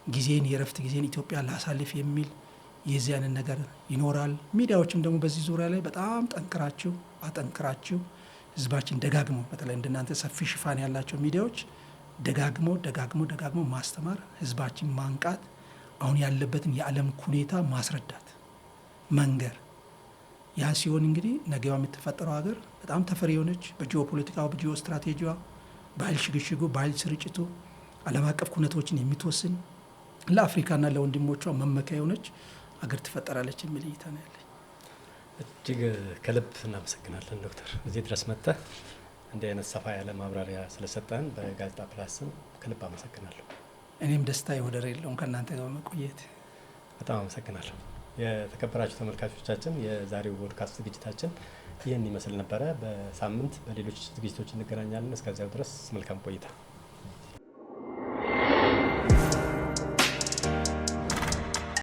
ጊዜን የረፍት ጊዜን ኢትዮጵያ ላሳልፍ የሚል የዚህ አይነት ነገር ይኖራል። ሚዲያዎችም ደግሞ በዚህ ዙሪያ ላይ በጣም አጠንክራችሁ ህዝባችን ደጋግሞ በተለይ እንደናንተ ሰፊ ሽፋን ያላቸው ሚዲያዎች ደጋግሞ ማስተማር፣ ህዝባችን ማንቃት፣ አሁን ያለበትን የዓለም ሁኔታ ማስረዳት፣ መንገር። ያ ሲሆን እንግዲህ ነገዋ የምትፈጠረው ሀገር በጣም ተፈሪ የሆነች በጂኦ ፖለቲካው በጂኦ ስትራቴጂዋ በኃይል ሽግሽጉ በኃይል ስርጭቱ ዓለም አቀፍ ኩነቶችን የምትወስን ለአፍሪካና ለወንድሞቿ መመኪያ የሆነች አገር ትፈጠራለች የሚል እይታ ነው ያለኝ። እጅግ ከልብ እናመሰግናለን ዶክተር፣ እዚህ ድረስ መጥተህ እንዲህ አይነት ሰፋ ያለ ማብራሪያ ስለሰጠን በጋዜጣ ፕላስ ስም ከልብ አመሰግናለሁ። እኔም ደስታ ወደር የለውም ከእናንተ ጋር መቆየት። በጣም አመሰግናለሁ። የተከበራችሁ ተመልካቾቻችን የዛሬው ፖድካስት ዝግጅታችን ይህን ይመስል ነበረ። በሳምንት በሌሎች ዝግጅቶች እንገናኛለን። እስከዚያው ድረስ መልካም ቆይታ።